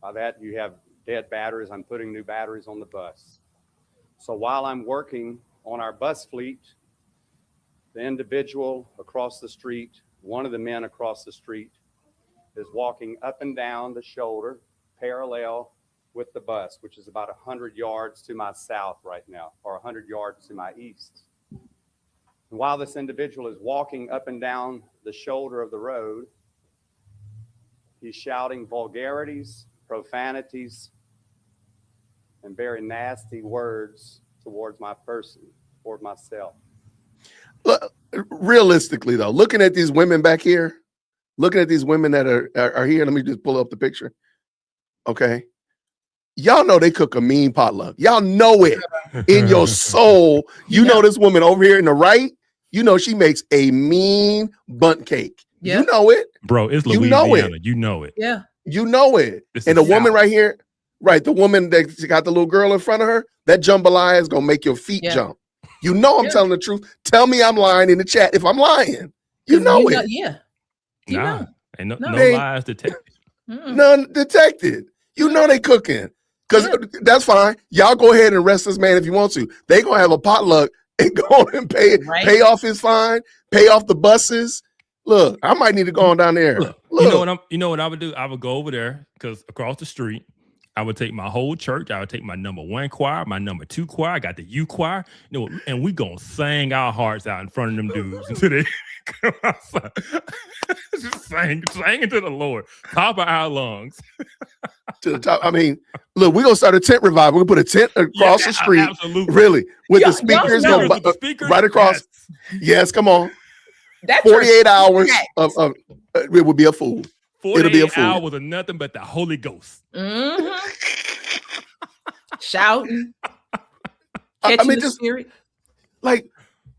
By that, you have dead batteries. I'm putting new batteries on the bus. So while I'm working on our bus fleet, the individual across the street, one of the men across the street, is walking up and down the shoulder parallel with the bus, which is about 100 yards to my south right now, or 100 yards to my east. And while this individual is walking up and down the shoulder of the road, he's shouting vulgarities, profanities, and very nasty words towards my person, toward myself. Look, realistically, though, looking at these women back here, looking at these women that are here, let me just pull up the picture. Okay. Y'all know they cook a mean potluck. Y'all know it in your soul. You know this woman over here in the right, you know she makes a mean bundt cake. Yeah. You know it. Bro, it's You Louisiana. know it. You know it. Yeah. You know it. This And is the woman South. right here, right, the woman that got the little girl in front of her, that jambalaya is going to make your feet jump. You know I'm telling the truth. Tell me I'm lying in the chat if I'm lying. You know it. Yeah. You know. Ain't no They- lies detected. None detected. You know they cooking. Because that's fine. Y'all go ahead and arrest this man if you want to. They going to have a potluck and go on and pay off his fine, pay off the buses. Look, I might need to go on down there. Look. You know what I would do? I would go over there because across the street, I would take my whole church. I would take my number 1 choir, my number 2 choir. I got the U choir. You know, and we gonna sing our hearts out in front of them dudes until they come outside. Just singing to the Lord, top of our lungs. To the top. I mean, look, we're gonna start a tent revival. We're gonna put a tent across the street. Absolutely. Really, with Y'all- the speakers, y'all know. go With the speakers? right across. Yes, come on. That 48 hours of it would be a fool. It'll be a 48 fool. hours of nothing but the Holy Ghost. Shouting. I mean, the just spirit. like,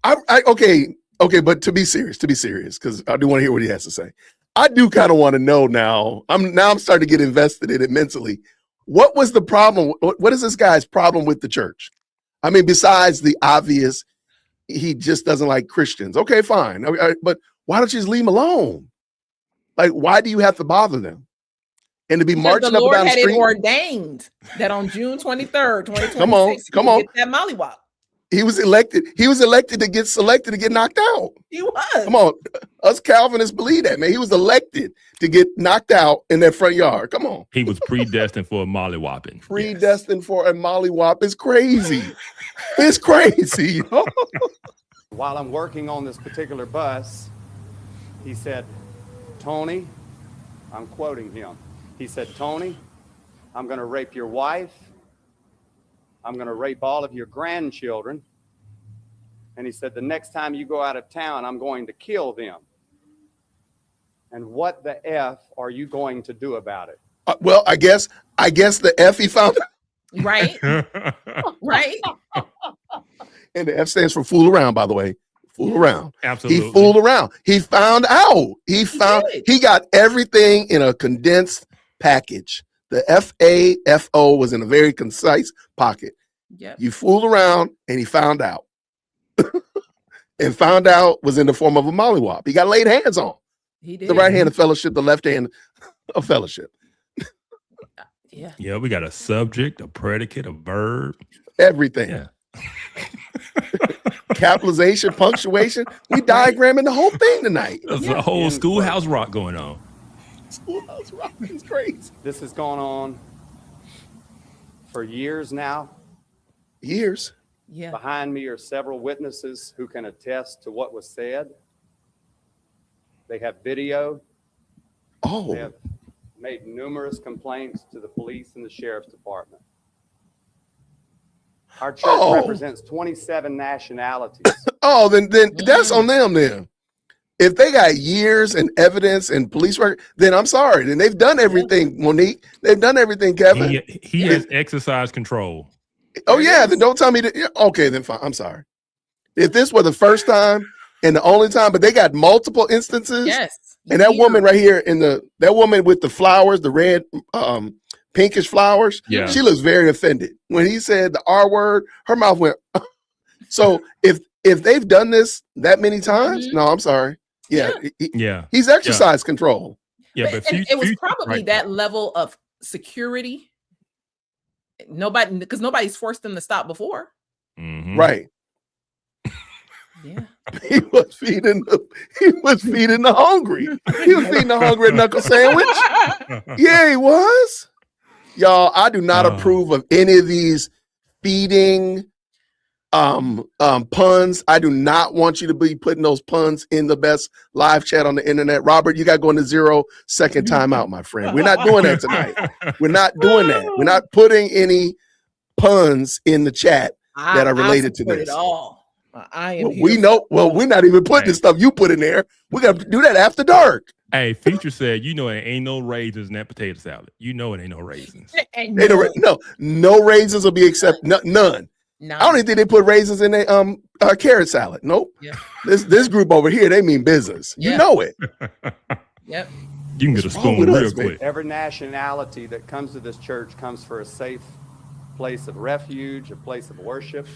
okay, but to be serious, because I do want to hear what he has to say. I do kind of want to know now. I'm starting to get invested in it mentally. What was the problem? What is this guy's problem with the church? I mean, besides the obvious, he just doesn't like Christians. Okay, fine. But why don't you just leave him alone? Like, why do you have to bother them? And to be Because marching the up and Lord down the had it street. ordained that on June 23rd, 2026, Come you on. get that mollywop. He was elected to get selected to get knocked out. He was. Come on. Us Calvinists believe that, man. He was elected to get knocked out in that front yard. Come on. He was predestined for a mollywopping. Predestined for a mollywop is crazy. It's crazy. While I'm working on this particular bus, he said, Tony, I'm quoting him. He said, Tony, I'm going to rape your wife. I'm going to rape all of your grandchildren. And he said, the next time you go out of town, I'm going to kill them. And what the F are you going to do about it? Well, I guess the F he found. Right. Right. And the F stands for fool around, by the way. Fool around. Absolutely. He fooled around. He found out. He got everything in a condensed package. The FAFO was in a very concise pocket. Yep. You fooled around and he found out. And found out was in the form of a mollywop. He got laid hands on. He did. The right hand of fellowship, the left hand of fellowship. Yeah. Yeah, we got a subject, a predicate, a verb. Everything. Yeah. Capitalization, punctuation. We diagramming the whole thing tonight. There's a whole schoolhouse rock going on. Schoolhouse rock is crazy. This has gone on for years now. Years. Yeah. Behind me are several witnesses who can attest to what was said. They have video. They Oh, have made numerous complaints to the police and the sheriff's department. Our church represents 27 nationalities. oh, then that's on them then. If they got years and evidence and police record, then I'm sorry. Then they've done everything, Monique. They've done everything, Kevin. He has exercised control. Oh yeah, then don't tell me that. Okay, then fine. I'm sorry. If this were the first time and the only time, but they got multiple instances. Yes. And that woman right here that woman with the flowers, the red, pinkish flowers. Yeah. She looks very offended when he said the R word. Her mouth went. So if they've done this that many times, no, I'm sorry. Yeah, Yeah. he's exercise control. Yeah, But, but and it was probably right. that level of security. Nobody, because nobody's forced them to stop before. Mhm. Right. Yeah. He was feeding the hungry. He was feeding the hungry a knuckle sandwich. Yeah, he was. Y'all, I do not approve of any of these feeding puns. I do not want you to be putting those puns in the best live chat on the internet. Robert, you got going to 0-second timeout, my friend. We're not doing that tonight. We're not doing that. We're not putting any puns in the chat that are related to this. All. I am. We know. Well, we're not even putting the stuff you put in there. We got to do that after dark. Hey, Future said, you know, it ain't no raisins in that potato salad. You know, it ain't no raisins. No raisins will be accepted. None. I don't even think they put raisins in their carrot salad. Nope. Yeah. This group over here, they mean business. You know it. Yep. You can get a spoon real quick. Every nationality that comes to this church comes for a safe place of refuge, a place of worship.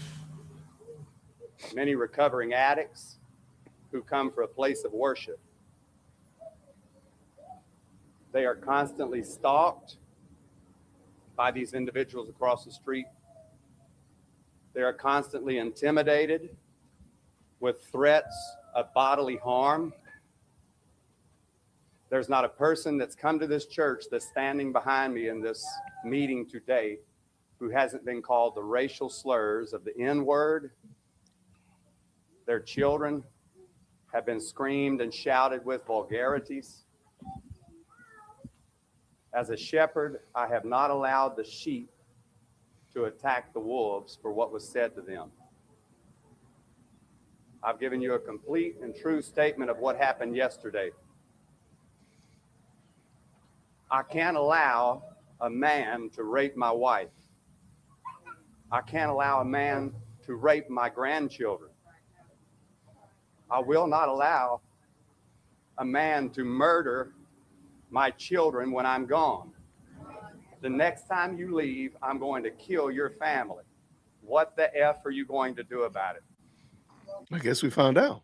Many recovering addicts who come for a place of worship. They are constantly stalked by these individuals across the street. They are constantly intimidated with threats of bodily harm. There's not a person that's come to this church that's standing behind me in this meeting today who hasn't been called the racial slurs of the N-word. Their children have been screamed and shouted with vulgarities. As a shepherd, I have not allowed the sheep to attack the wolves for what was said to them. I've given you a complete and true statement of what happened yesterday. I can't allow a man to rape my wife. I can't allow a man to rape my grandchildren. I will not allow a man to murder my children when I'm gone. The next time you leave, I'm going to kill your family. What the F are you going to do about it? I guess we found out.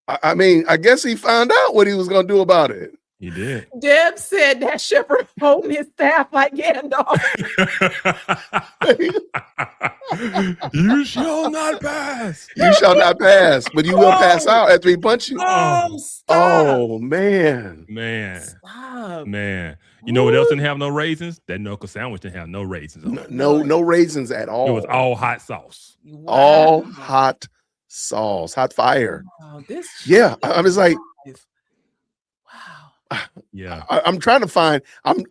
I mean, I guess he found out what he was going to do about it. He did. Deb said that shepherd holding his staff like Gandalf. You shall not pass. You shall not pass, but you will pass out after he punches you. Stop. Man. Stop. Man. You know what else didn't have no raisins? That knuckle sandwich didn't have no raisins on it. No raisins at all. It was all hot sauce. Wow. All hot sauce, hot fire. Wow, I was like, wow. Yeah. I'm trying to find.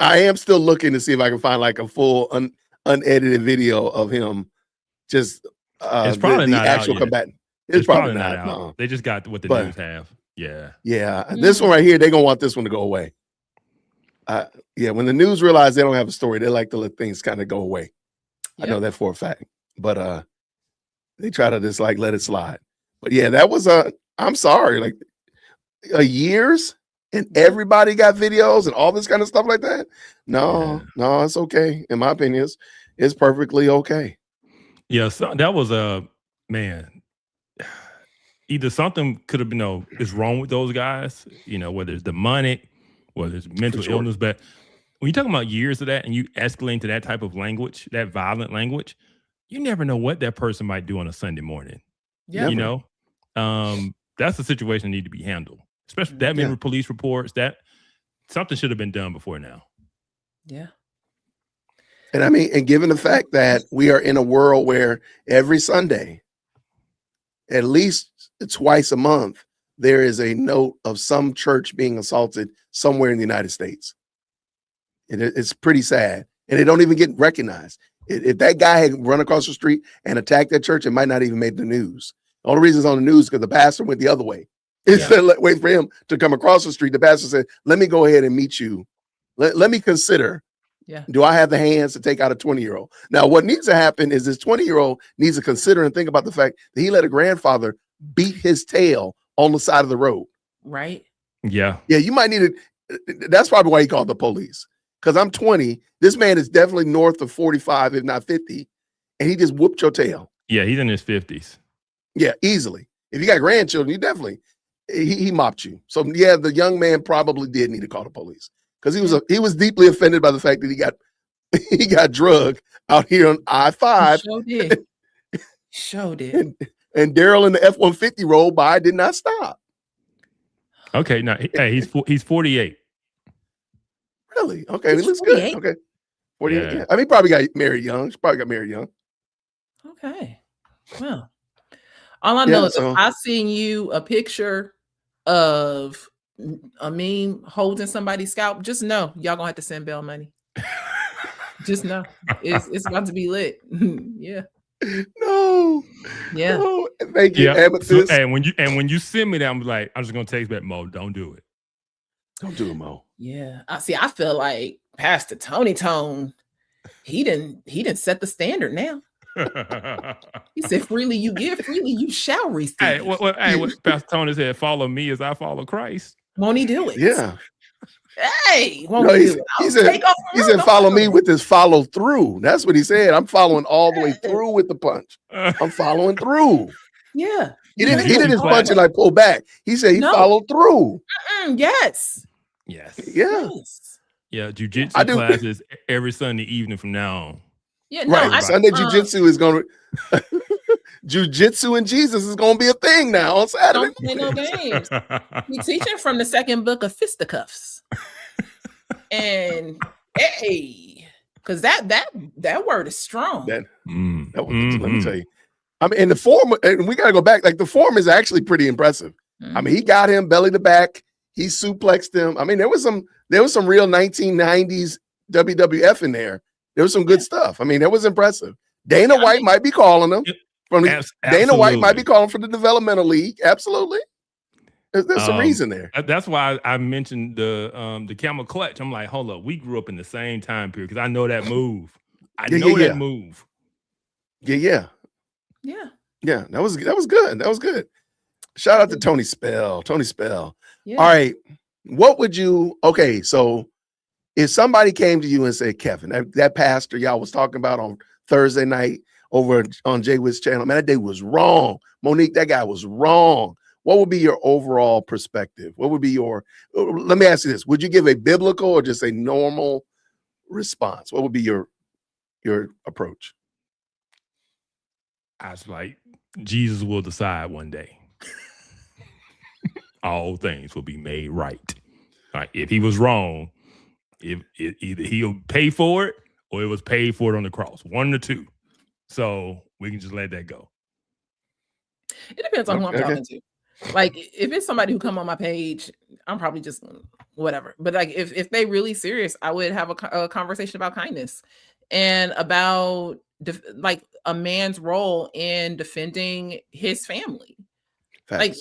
I am still looking to see if I can find like a full unedited video of him. Just it's probably the not actual out yet. combatant. It's probably not out. No. They just got what the news have. Yeah. Yeah. This one right here, they're gonna want this one to go away. Yeah, when the news realize they don't have a story, they like to let things kind of go away. Yep. I know that for a fact. But they try to just like let it slide. But yeah, that was I'm sorry, like years and everybody got videos and all this kind of stuff like that. No, it's okay. In my opinion, it's perfectly okay. Yeah, so that was man. Either something could have been is wrong with those guys, whether it's demonic, whether it's mental illness. But when you're talking about years of that and you escalate to that type of language, that violent language, you never know what that person might do on a Sunday morning. Yeah. That's the situation that need to be handled. Especially that many police reports, that something should have been done before now. Yeah. And I mean, and given the fact that we are in a world where every Sunday, at least twice a month, there is a note of some church being assaulted somewhere in the United States. It's pretty sad. And they don't even get recognized. If that guy had run across the street and attacked that church, it might not even make the news. The only reason it's on the news is because the pastor went the other way. Instead of wait for him to come across the street, the pastor said, let me go ahead and meet you. Let me consider, do I have the hands to take out a 20-year-old? Now, what needs to happen is this 20-year-old needs to consider and think about the fact that he let a grandfather beat his tail on the side of the road. Right. Yeah. Yeah, you might need it. That's probably why he called the police. Because I'm 20. This man is definitely north of 45, if not 50. And he just whooped your tail. Yeah, he's in his 50s. Yeah, easily. If you got grandchildren, you definitely. he mopped you. So yeah, the young man probably did need to call the police because he was deeply offended by the fact that he got drugged out here on I-5. Sure did. Sure did. And Daryl in the F-150 rolled by, did not stop. Okay, now he's 48. Really? Okay, He's he looks 48? good. Okay, 48. Yeah. Yeah. I mean, he probably got married young. She probably got married young. Okay. Well, all I know is so- if I seen you a picture of a meme holding somebody's scalp, just know y'all gonna have to send bail money. Just know it's about to be lit. Yeah. No. Yeah. No. Thank you, Yeah. So, Amethyst. and when you send me that, I'm like, I'm just gonna text back, Mo, don't do it. Don't do it, Mo. Yeah. I feel like Pastor Tony Tone, he didn't set the standard now. He said, freely you give, freely you shall receive. Hey, what Pastor Tony said, follow me as I follow Christ. Won't he do it? Yeah. Hey, won't No, he do it? he said, follow me with this follow through. That's what he said. I'm following all the way through with the punch. I'm following through. Yeah. He didn't just punch and like pull back. He said he followed through. Yes. Yes. Yeah. Yes. Yeah. Jiu-jitsu classes every Sunday evening from now on. Yeah, no, right. Sunday jiu-jitsu is going to jiu-jitsu and Jesus is going to be a thing now on Saturday. Don't play no games. He's teaching from the second book of fisticuffs. And hey, because that word is strong. Let me tell you. I mean, and the form, and we got to go back. Like the form is actually pretty impressive. I mean, he got him belly to back. He suplexed him. I mean, there was some real 1990s WWF in there. There was some good stuff. I mean, that was impressive. Dana White might be calling him from Dana White might be calling for the developmental league. Absolutely. There's some reason there. That's why I mentioned the camel clutch. I'm like, hold up, we grew up in the same time period because I know that move. I know that move. Yeah. That was good. That was good. Shout out to Tony Spell. Yeah. All right. What would you? Okay, so if somebody came to you and said, Kevin, that pastor y'all was talking about on Thursday night over on Jay Witt's channel, man, that day was wrong. Monique, that guy was wrong. What would be your overall perspective? What would be let me ask you this. Would you give a biblical or just a normal response? What would be your approach? I was like, Jesus will decide one day. All things will be made right. All right. If he was wrong, if either he'll pay for it or it was paid for it on the cross. One or two. So we can just let that go. It depends on who I'm talking to. Like if it's somebody who come on my page, I'm probably just whatever. But like if they really serious, I would have a conversation about kindness and about like a man's role in defending his family. Facts. Like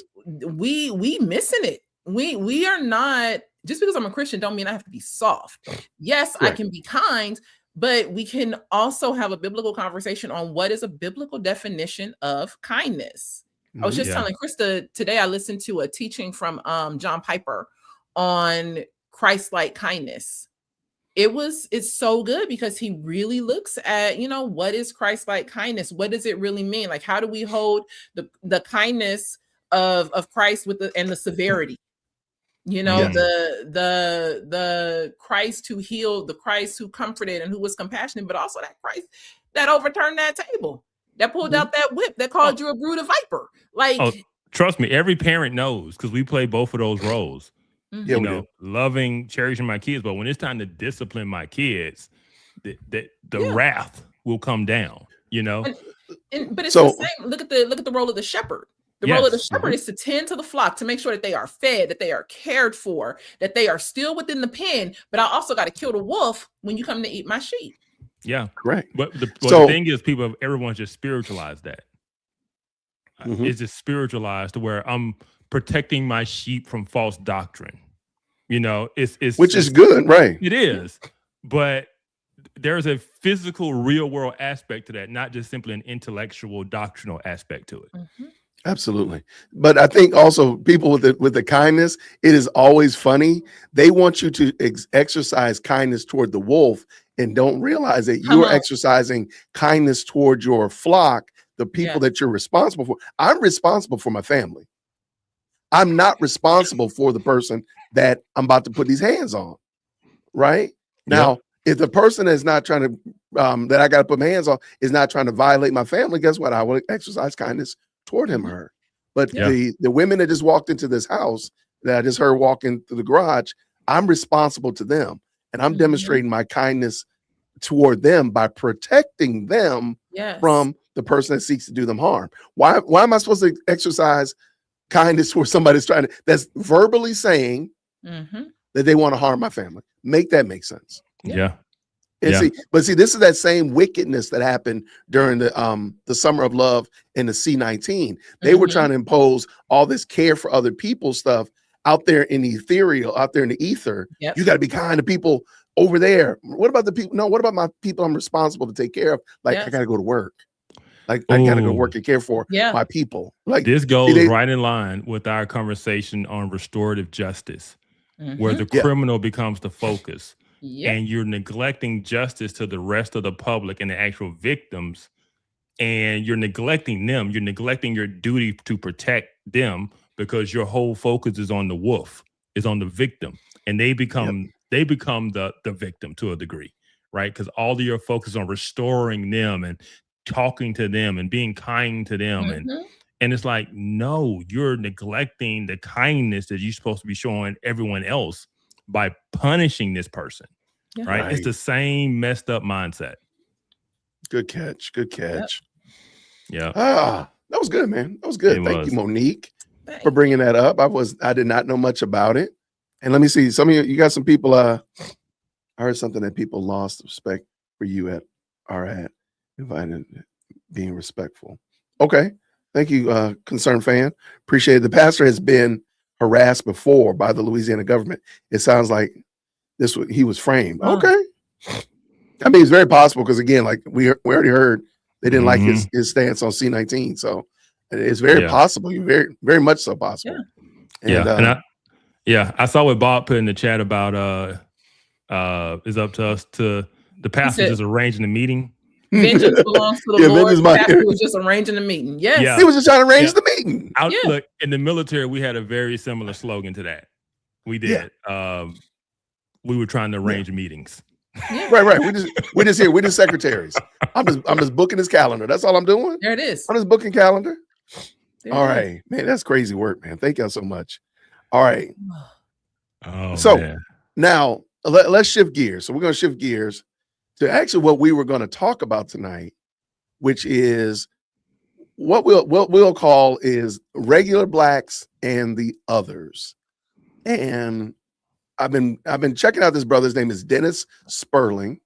we missing it. We are not, just because I'm a Christian don't mean I have to be soft. Yes, right. I can be kind, but we can also have a biblical conversation on what is a biblical definition of kindness. I was just telling Krista today, I listened to a teaching from John Piper on Christ-like kindness. It's so good because he really looks at, what is Christ-like kindness? What does it really mean? Like, how do we hold the kindness of Christ with the severity? The Christ who healed, the Christ who comforted and who was compassionate, but also that Christ that overturned that table, that pulled out that whip, that called you a brood of viper. Like, trust me, every parent knows because we play both of those roles. Loving, cherishing my kids, but when it's time to discipline my kids, the wrath will come down. But it's the same. Look at the role of the shepherd. The role of the shepherd is to tend to the flock, to make sure that they are fed, that they are cared for, that they are still within the pen. But I also got to kill the wolf when you come to eat my sheep. Yeah, correct. But the thing is, everyone's just spiritualized that. It's just spiritualized to where I'm protecting my sheep from false doctrine. Which is good, right? It is, but there's a physical, real world aspect to that, not just simply an intellectual, doctrinal aspect to it. Absolutely. But I think also people with the kindness, it is always funny. They want you to exercise kindness toward the wolf and don't realize that you're exercising kindness toward your flock, the people that you're responsible for. I'm responsible for my family. I'm not responsible for the person that I'm about to put these hands on. Right now, if the person is not trying to, that I got to put my hands on, is not trying to violate my family, guess what? I will exercise kindness toward him or her. But the women that just walked into this house that I just heard walking through the garage, I'm responsible to them, and I'm demonstrating my kindness toward them by protecting them from the person that seeks to do them harm. Why am I supposed to exercise kindness towards somebody that's verbally saying that they want to harm my family? Make that make sense. And see, this is that same wickedness that happened during the Summer of Love in the C-19. They were trying to impose all this care for other people stuff out there in the ethereal, out there in the ether. You got to be kind to people over there. What about the people? No, what about my people I'm responsible to take care of? Like, I got to go to work. Like, I got to go to work and care for my people. Like, this goes right in line with our conversation on restorative justice, where the criminal becomes the focus. And you're neglecting justice to the rest of the public and the actual victims, and you're neglecting them. You're neglecting your duty to protect them because your whole focus is on the wolf, is on the victim, and they become the victim to a degree, right? Because all of your focus on restoring them and talking to them and being kind to them, and it's like, no, you're neglecting the kindness that you're supposed to be showing everyone else by punishing this person, right? It's the same messed up mindset. Good catch. Good catch. Yeah. That was good, man. That was good. Thank you, Monique, for bringing that up. I did not know much about it. And let me see. Some of you got some people. I heard something that people lost respect for you invited, being respectful. Okay. Thank you, concerned fan. Appreciate it. The pastor has been harassed before by the Louisiana government. It sounds like he was framed. Okay. I mean, it's very possible because, again, like we already heard, they didn't like his stance on C-19. So it's very possible. Very, very much so possible. I saw what Bob put in the chat about it's up to us to the pastor just arranging the meeting. Vengeance belongs to the Lord. The pastor was just arranging the meeting. He was just trying to arrange the meeting. Look, in the military, we had a very similar slogan to that. We did. We were trying to arrange meetings. Right. We're just here. We're just secretaries. I'm just booking his calendar. That's all I'm doing. There it is. I'm just booking calendar. All right, man. That's crazy work, man. Thank y'all so much. All right. Now let's shift gears. So we're going to shift gears to actually what we were going to talk about tonight, which is what we'll call is regular blacks and the others. And I've been checking out this brother's name is Dennis Sperling.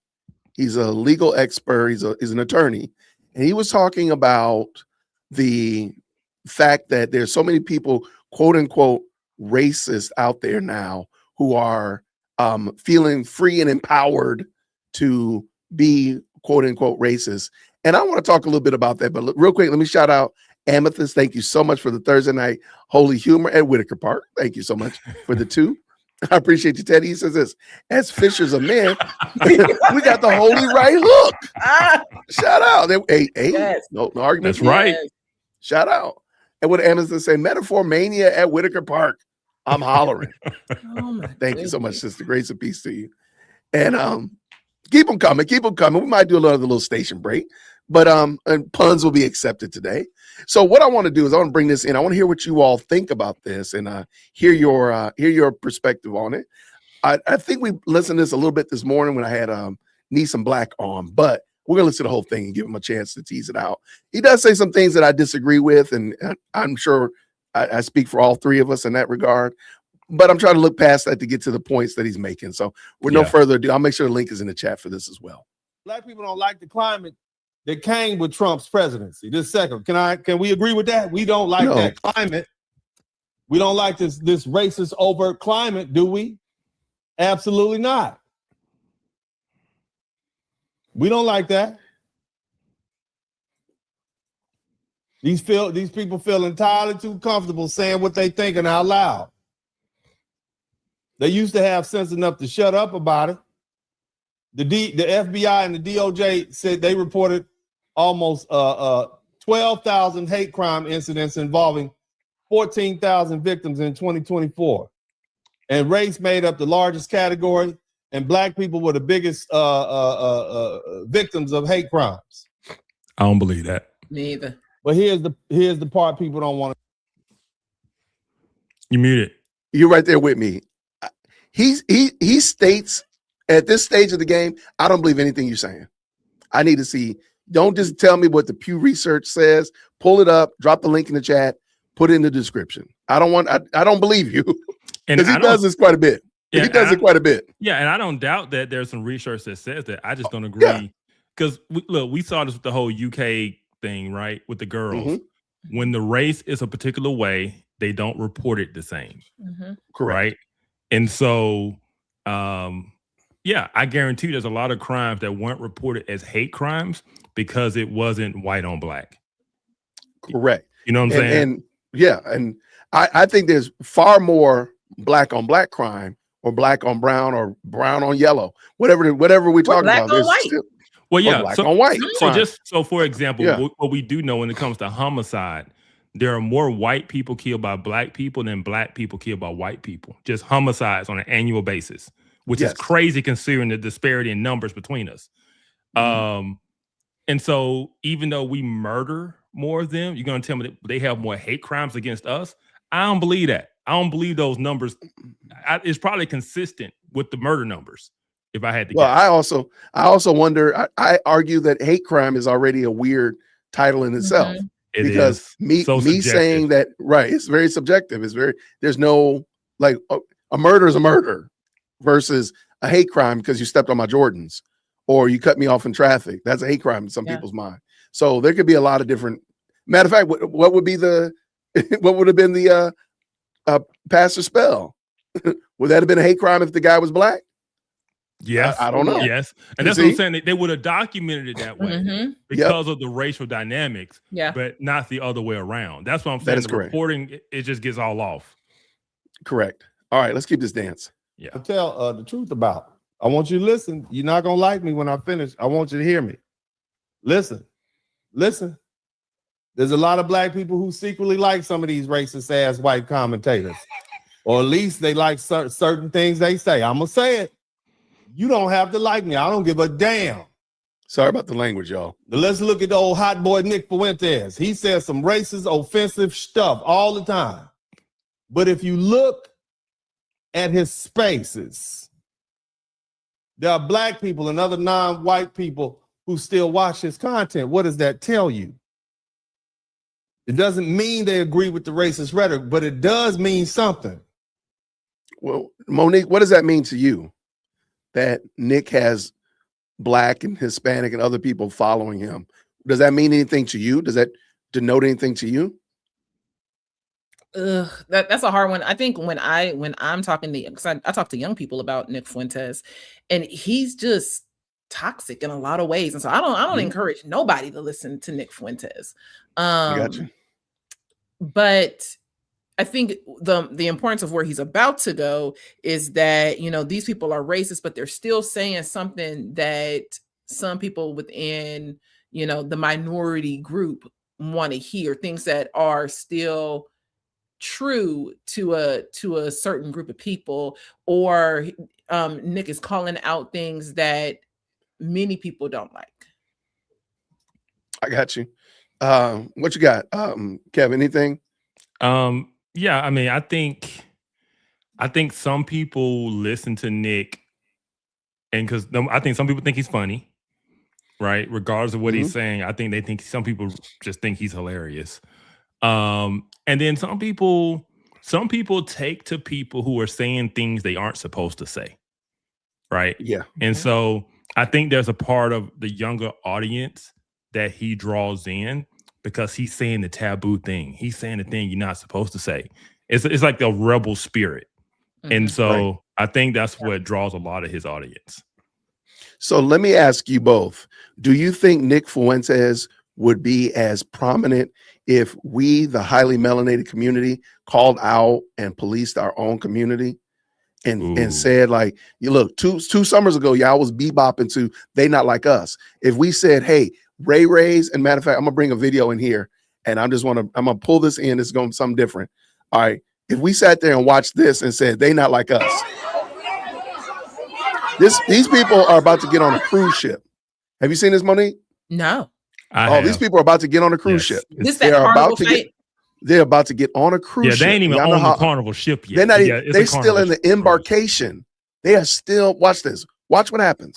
He's a legal expert. He's an attorney, and he was talking about the fact that there's so many people, quote unquote, racist out there now who are feeling free and empowered to be quote unquote racist. And I want to talk a little bit about that, but real quick, let me shout out Amethyst. Thank you so much for the Thursday night Holy Humor at Whitaker Park. Thank you so much for the 2. I appreciate you, Teddy. He says this, as fishers of men, we got the holy right hook. Shout out. Hey, no argument. That's right. Shout out. And what Amethyst say, metaphor mania at Whitaker Park. I'm hollering. Thank you so much, sister. Grace and peace to you. And keep them coming. Keep them coming. We might do another little station break, but and puns will be accepted today. So what I want to do is I want to bring this in. I want to hear what you all think about this and hear your perspective on it. I think we listened to this a little bit this morning when I had Neeson Black on, but we're gonna listen to the whole thing and give him a chance to tease it out. He does say some things that I disagree with, and I'm sure I speak for all 3 of us in that regard. But I'm trying to look past that to get to the points that he's making. So with no further ado, I'll make sure the link is in the chat for this as well. Black people don't like the climate that came with Trump's presidency. This second, can we agree with that? We don't like that climate. We don't like this racist overt climate, do we? Absolutely not. We don't like that. These people feel entirely too comfortable saying what they thinking out loud. They used to have sense enough to shut up about it. The FBI and the DOJ said they reported almost 12,000 hate crime incidents involving 14,000 victims in 2024. And race made up the largest category, and black people were the biggest victims of hate crimes. I don't believe that. Me either. But here's the part people don't want to. You muted. You're right there with me. He states at this stage of the game, I don't believe anything you're saying. I need to see. Don't just tell me what the Pew Research says. Pull it up, drop the link in the chat, put it in the description. I don't believe you. Because he does this quite a bit. Yeah, he does it quite a bit. Yeah, and I don't doubt that there's some research that says that. I just don't agree. Because we saw this with the whole UK thing, right? With the girls. Mm-hmm. When the race is a particular way, they don't report it the same. Mm-hmm. Correct. Right? And so, yeah, I guarantee there's a lot of crimes that weren't reported as hate crimes because it wasn't white on black. Correct. You know what I'm saying? And yeah, and I think there's far more black on black crime or black on brown or brown on yellow, whatever we're talking about. Black on white. Well, yeah, black on white. So for example, what we do know when it comes to homicide, there are more white people killed by black people than black people killed by white people. Just homicides on an annual basis, which is crazy considering the disparity in numbers between us. And so even though we murder more of them, you're going to tell me that they have more hate crimes against us? I don't believe that. I don't believe those numbers. It's probably consistent with the murder numbers. If I had to guess. I also wonder, I argue that hate crime is already a weird title in itself. It because is me saying that, right, it's very subjective. There's no, like, a murder is a murder versus a hate crime because you stepped on my Jordans or you cut me off in traffic. That's a hate crime in some people's mind. So there could be a lot of different. Matter of fact, what would be the what would have been the Pastor Spell? Would that have been a hate crime if the guy was black? Yes, I don't know. Yes, and that's what I'm saying. They would have documented it that way because of the racial dynamics. But not the other way around. That's what I'm saying. That is the correct. reporting, it just gets all off. Correct. All right, let's keep this dance. Yeah, I'll tell the truth about. I want you to listen. You're not gonna like me when I finish. I want you to hear me. Listen. There's a lot of black people who secretly like some of these racist ass white commentators, or at least they like certain things they say. I'm gonna say it. You don't have to like me. I don't give a damn. Sorry about the language, y'all. But let's look at the old hot boy Nick Fuentes. He says some racist, offensive stuff all the time. But if you look at his spaces, there are black people and other non-white people who still watch his content. What does that tell you? It doesn't mean they agree with the racist rhetoric, but it does mean something. Well, Monique, what does that mean to you? That Nick has black and Hispanic and other people following him. Does that mean anything to you? Does that denote anything to you? That's a hard one. I think when I'm talking to, because I talk to young people about Nick Fuentes, and he's just toxic in a lot of ways, and so I don't encourage nobody to listen to Nick Fuentes. I got you. But I think the importance of where he's about to go is that, these people are racist, but they're still saying something that some people within, the minority group want to hear, things that are still true to a certain group of people, or Nick is calling out things that many people don't like. I got you. What you got, Kevin? Anything? Yeah, I mean, I think some people listen to Nick, and because I think some people think he's funny, right? Regardless of what he's saying, I think some people just think he's hilarious. And then some people take to people who are saying things they aren't supposed to say, right? Yeah. And so I think there's a part of the younger audience that he draws in, because he's saying the taboo thing. He's saying the thing you're not supposed to say. It's like the rebel spirit. And so I think that's what draws a lot of his audience. So let me ask you both. Do you think Nick Fuentes would be as prominent if we, the highly melanated community, called out and policed our own community and said, like, you look, two summers ago, y'all was bebopping to They Not Like Us. If we said, hey, Ray Ray's, and matter of fact, I'm gonna bring a video in here, and I'm gonna pull this in. It's going to be something different. All right. If we sat there and watched this and said they not like us, these people are about to get on a cruise ship. Have you seen this, Monique? No. These people are about to get on a cruise ship. This that carnival ship? They're about to get on a cruise ship. Yeah, they ain't even on the carnival ship yet. They're not. They're still in the embarkation. They are still. Watch this. Watch what happens.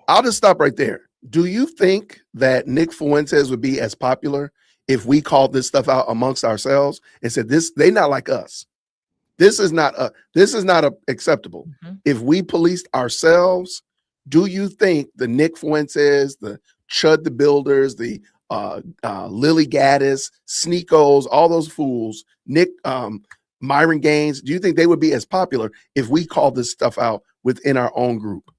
I'll just stop right there. Do you think that Nick Fuentes would be as popular if we called this stuff out amongst ourselves and said they not like us? This is not acceptable. If we policed ourselves, do you think the Nick Fuentes, the Chud the Builders, the Lily Gaddis, Sneakos, all those fools, Myron Gaines, do you think they would be as popular if we called this stuff out within our own group?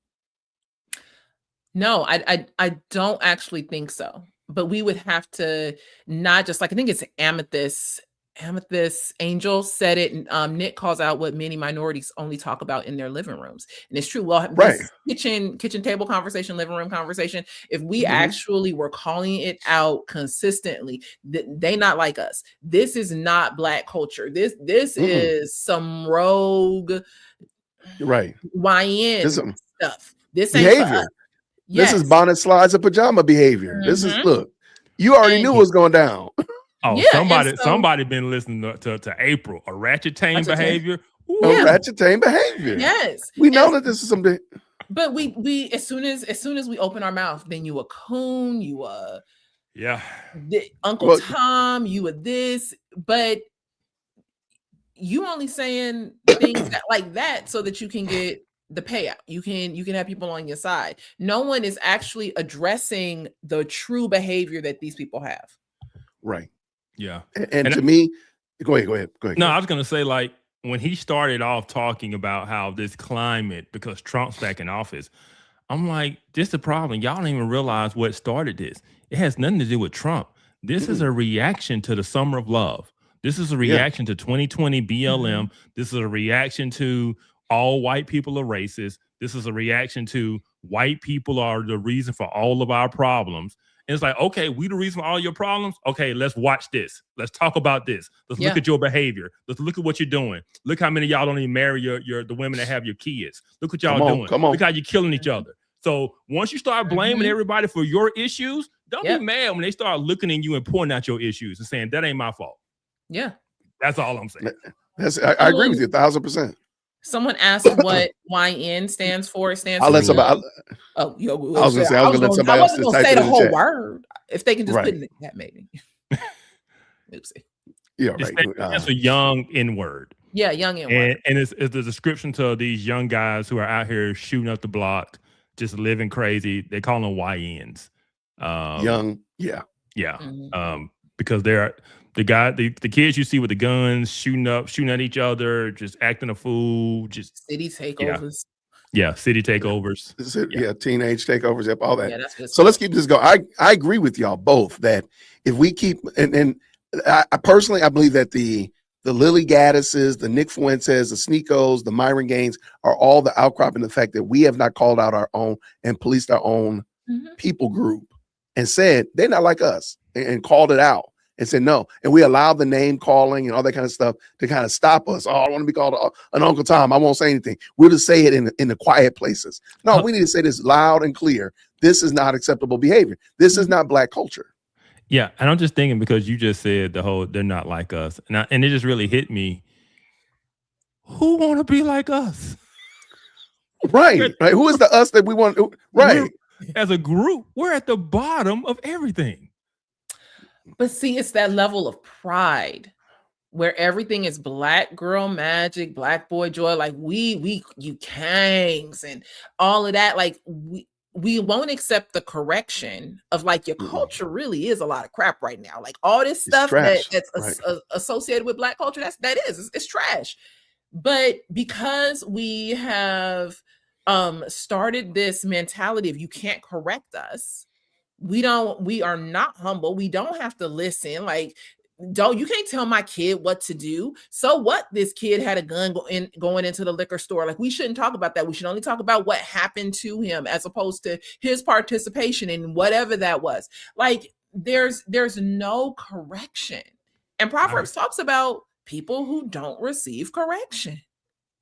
No, I don't actually think so. But we would have to not just like, I think it's Amethyst Angel said it. And, Nick calls out what many minorities only talk about in their living rooms. And it's true. Well, this kitchen table conversation, living room conversation, if we actually were calling it out consistently, they not like us. This is not Black culture. This is some rogue YN stuff. This ain't behavior. for us. Yes. This is bonnet slides and pajama behavior. This is, look, you already knew what was going down. Oh, yeah, somebody been listening to April, a ratchet tame behavior. Ratchet tame behavior. Yes. We know that this is something. But we as soon as we open our mouth, then you a coon, you Uncle Tom, you a this, but you only saying things like that so that you can get the payout. You can have people on your side. No one is actually addressing the true behavior that these people have. Right. Yeah. And to me, go ahead. No, I was gonna say, like, when he started off talking about how this climate, because Trump's back in office, I'm like, this is the problem. Y'all don't even realize what started this. It has nothing to do with Trump. This is a reaction to the summer of love. This is a reaction to 2020 BLM. This is a reaction to all white people are racist. This is a reaction to white people are the reason for all of our problems. And it's like, okay, we the reason for all your problems. Okay, let's watch this. Let's talk about this. Let's look at your behavior. Let's look at what you're doing. Look how many of y'all don't even marry the women that have your kids. Look what y'all doing. Come on. Look how you're killing each other. So once you start blaming everybody for your issues, don't be mad when they start looking at you and pointing out your issues and saying that ain't my fault. Yeah. That's all I'm saying. I agree with you 1,000%. Someone asked what YN stands for. It stands for. I was gonna say I was gonna let somebody else just type say it the in whole chat. word. If they can just put in the chat, maybe. Oopsie. Yeah, right. That's a young N-word. Yeah, young N-word. And it's the description to these young guys who are out here shooting up the block, just living crazy. They call them YNs. Young, yeah. Because they're the kids you see with the guns shooting at each other, just acting a fool, just city takeovers. Yeah, city takeovers. Teenage takeovers, all that. Yeah, that's so let's keep this going. I agree with y'all both that if we keep and I personally I believe that the Lily Gaddises, the Nick Fuentes, the Sneakos, the Myron Gaines are all the outcropping the fact that we have not called out our own and policed our own people group and said they're not like us and called it out. And said no, and we allow the name calling and all that kind of stuff to kind of stop us. Oh, I want to be called an Uncle Tom. I won't say anything. We'll just say it in the quiet places. No, we need to say this loud and clear. This is not acceptable behavior. This is not Black culture. Yeah, and I'm just thinking because you just said they're not like us, and it just really hit me. Who want to be like us? Right. Who is the us that we want? Right. As a group, we're at the bottom of everything. But see, it's that level of pride where everything is Black girl magic, Black boy joy, like you kangs and all of that. Like we won't accept the correction of like your culture really is a lot of crap right now. Like all this stuff that's associated with Black culture, it's trash. But because we have started this mentality of you can't correct us, we are not humble. We don't have to listen. Like, you can't tell my kid what to do. So what? This kid had a gun going into the liquor store. Like, we shouldn't talk about that. We should only talk about what happened to him as opposed to his participation in whatever that was. Like, there's no correction. And Proverbs talks about people who don't receive correction.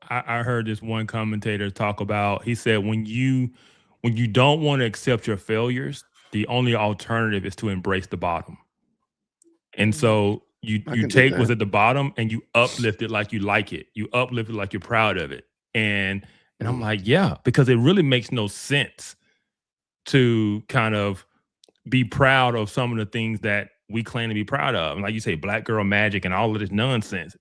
I heard this one commentator talk about, he said, when you don't want to accept your failures, the only alternative is to embrace the bottom. And so you take what's at the bottom and you uplift it like you like it. You uplift it like you're proud of it. And I'm like, yeah, because it really makes no sense to kind of be proud of some of the things that we claim to be proud of. And like you say, black girl magic and all of this nonsense.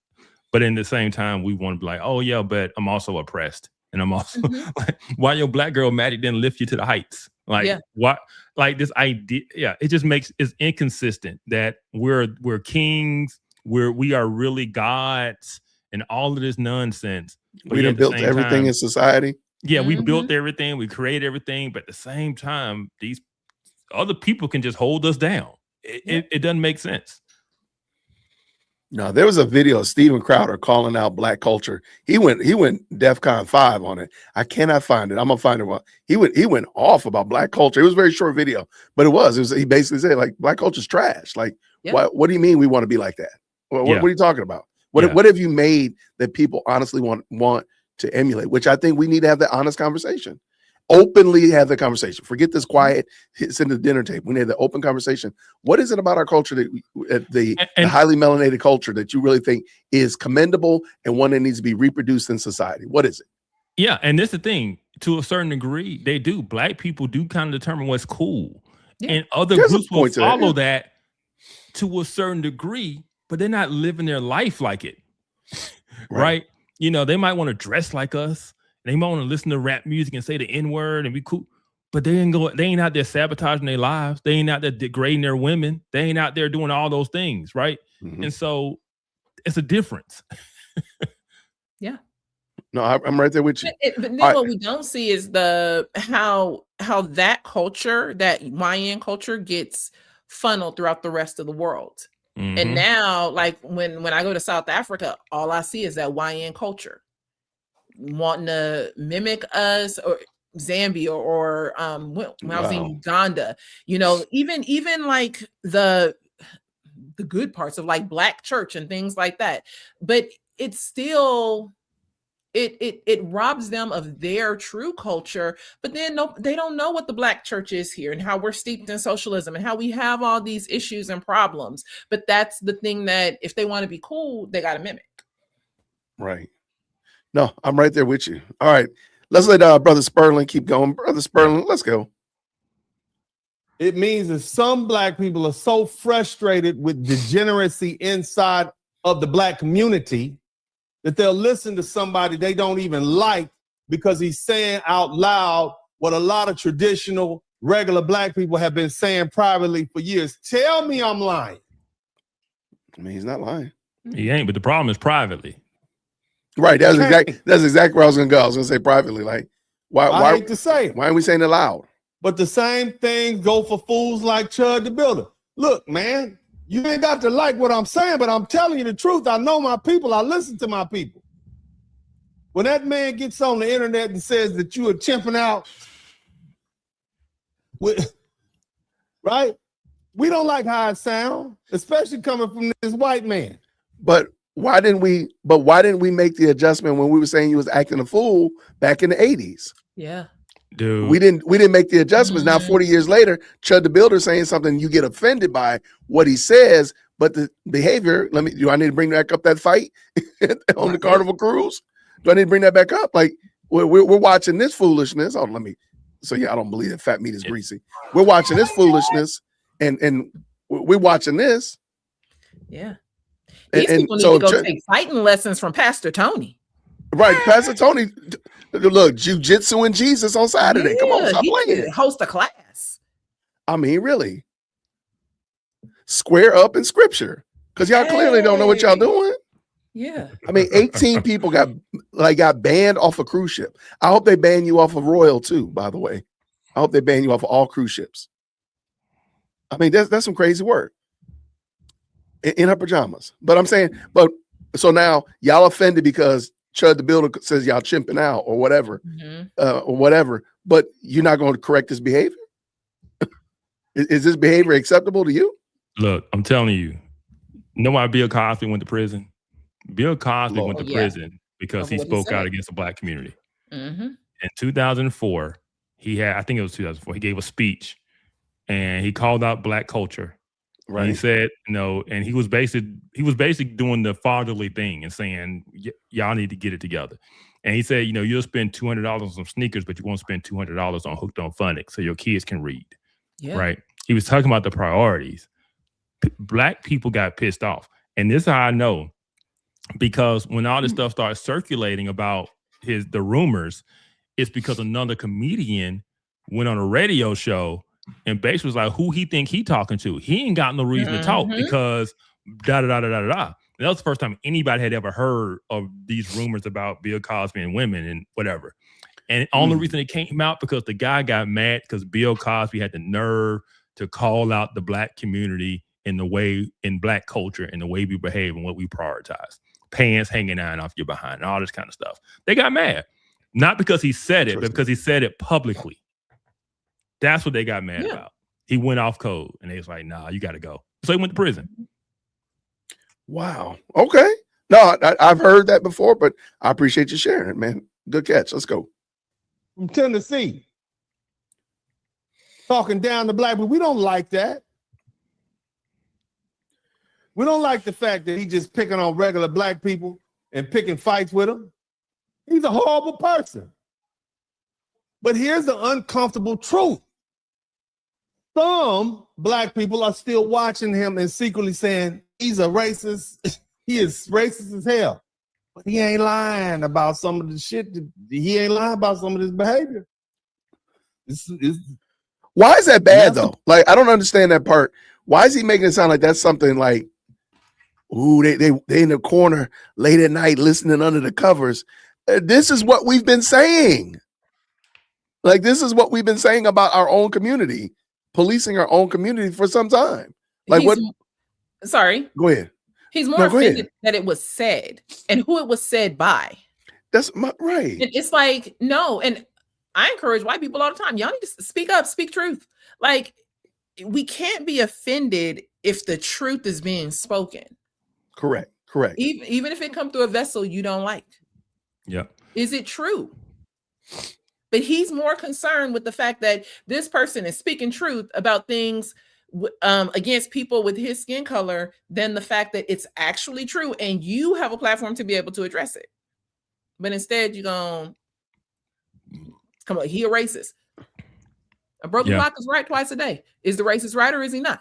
But in the same time, we want to be like, oh yeah, but I'm also oppressed. And I'm also like, why your black girl magic didn't lift you to the heights? Like, what? Like, this idea, it just it's inconsistent that we're kings, we are really gods, and all of this nonsense. We done built everything in society. Yeah, we built everything, we created everything, but at the same time, these other people can just hold us down. It doesn't make sense. No, there was a video of Steven Crowder calling out black culture. He went DEFCON 5 on it. I cannot find it. I'm gonna find it. He went off about black culture. It was a very short video, but it was he basically said, like, black culture's trash. Like, what do you mean we want to be like that? What are you talking about? What have you made that people honestly want to emulate? Which I think we need to have that honest conversation. Openly have the conversation. Forget this quiet, sitting at the dinner table. We need the open conversation. What is it about our culture that the highly melanated culture that you really think is commendable and one that needs to be reproduced in society? What is it? Yeah, and that's the thing. To a certain degree, they do. Black people do kind of determine what's cool, and other groups will follow that to a certain degree, but they're not living their life like it, right? You know, they might want to dress like us. They might want to listen to rap music and say the N-word and be cool, but they ain't out there sabotaging their lives. They ain't out there degrading their women. They ain't out there doing all those things, right? And so it's a difference. Yeah. No, I'm right there with you. But then what we don't see is how that culture, that YN culture, gets funneled throughout the rest of the world. And now, like, when I go to South Africa, all I see is that YN culture wanting to mimic us, or Zambia, or when I was in Uganda, you know, even like the good parts of like black church and things like that. But it's still it robs them of their true culture. But then they don't know what the black church is here and how we're steeped in socialism and how we have all these issues and problems. But that's the thing that if they want to be cool, they got to mimic. Right. No, I'm right there with you. All right. Let's let Brother Sperling keep going. Brother Sperling, let's go. It means that some black people are so frustrated with degeneracy inside of the black community that they'll listen to somebody they don't even like because he's saying out loud what a lot of traditional, regular black people have been saying privately for years. Tell me I'm lying. I mean, he's not lying. He ain't, but the problem is privately. Right. That's exactly where I was gonna go. I was gonna say privately. Like, why I hate to say it. Why aren't we saying it loud? But the same thing go for fools like Chud the Builder. Look, man, you ain't got to like what I'm saying, but I'm telling you the truth. I know my people. I listen to my people. When that man gets on the internet and says that you are chimping out, right? We don't like how it sounds, especially coming from this white man. But why didn't we make the adjustment when we were saying you was acting a fool back in the 80s? Yeah. Dude. We didn't make the adjustments. Now 40 years later, Chud the Builder saying something, you get offended by what he says, but the behavior, do I need to bring back up that fight on the Carnival Cruise? Do I need to bring that back up? Like, we're watching this foolishness. Oh, I don't believe that fat meat is greasy. We're watching this foolishness and we're watching this. Yeah. These people need to go take fighting lessons from Pastor Tony. Right, Pastor Tony. Look, jiu-jitsu and Jesus on Saturday. Yeah, come on, stop playing. Host a class. I mean, really. Square up in scripture. Because y'all clearly don't know what y'all doing. Yeah. I mean, 18 people got banned off a cruise ship. I hope they ban you off of Royal too, by the way. I hope they ban you off of all cruise ships. I mean, that's some crazy work. In her pajamas. But I'm saying, so now y'all offended because Chud the Builder says y'all chimping out or whatever, but you're not going to correct this behavior? Is this behavior acceptable to you? Look, I'm telling you, know why Bill Cosby went to prison? Bill Cosby went to prison because he spoke out against the black community. In 2004, I think it was 2004, he gave a speech and he called out black culture. Right. And he said, and he was basically doing the fatherly thing and saying, y'all need to get it together. And he said, you'll spend $200 on some sneakers, but you won't spend $200 on Hooked on Phonics so your kids can read. Yeah. Right. He was talking about the priorities. Black people got pissed off. And this is how I know, because when all this stuff starts circulating about the rumors, it's because another comedian went on a radio show and basically was like, who he think he talking to? He ain't got no reason to talk because da-da-da-da-da-da. That was the first time anybody had ever heard of these rumors about Bill Cosby and women and whatever. And the only reason it came out because the guy got mad because Bill Cosby had the nerve to call out the black community in the way, in black culture, and the way we behave and what we prioritize. Pants hanging out off your behind and all this kind of stuff. They got mad. Not because he said it, but because he said it publicly. That's what they got mad about. He went off code and they was like, nah, you got to go. So he went to prison. Wow. Okay. No, I've heard that before, but I appreciate you sharing it, man. Good catch. Let's go. From Tennessee. Talking down to black people. We don't like that. We don't like the fact that he's just picking on regular black people and picking fights with them. He's a horrible person. But here's the uncomfortable truth. Some black people are still watching him and secretly saying he's a racist. He is racist as hell. But he ain't lying about some of the shit. He ain't lying about some of this behavior. Why is that bad though? Like, I don't understand that part. Why is he making it sound like that's something like, ooh, they in the corner late at night listening under the covers? This is what we've been saying. Like, this is what we've been saying about our own community, policing our own community for some time. Like, Sorry. Go ahead. He's more offended that it was said and who it was said by. That's right. And it's like, no. And I encourage white people all the time. Y'all need to speak up, speak truth. Like, we can't be offended if the truth is being spoken. Correct. Even if it comes through a vessel you don't like. Yep. Is it true? But he's more concerned with the fact that this person is speaking truth about things against people with his skin color than the fact that it's actually true and you have a platform to be able to address it. But instead, you're going, come on, he a racist. A broken clock is right twice a day. Is the racist right or is he not?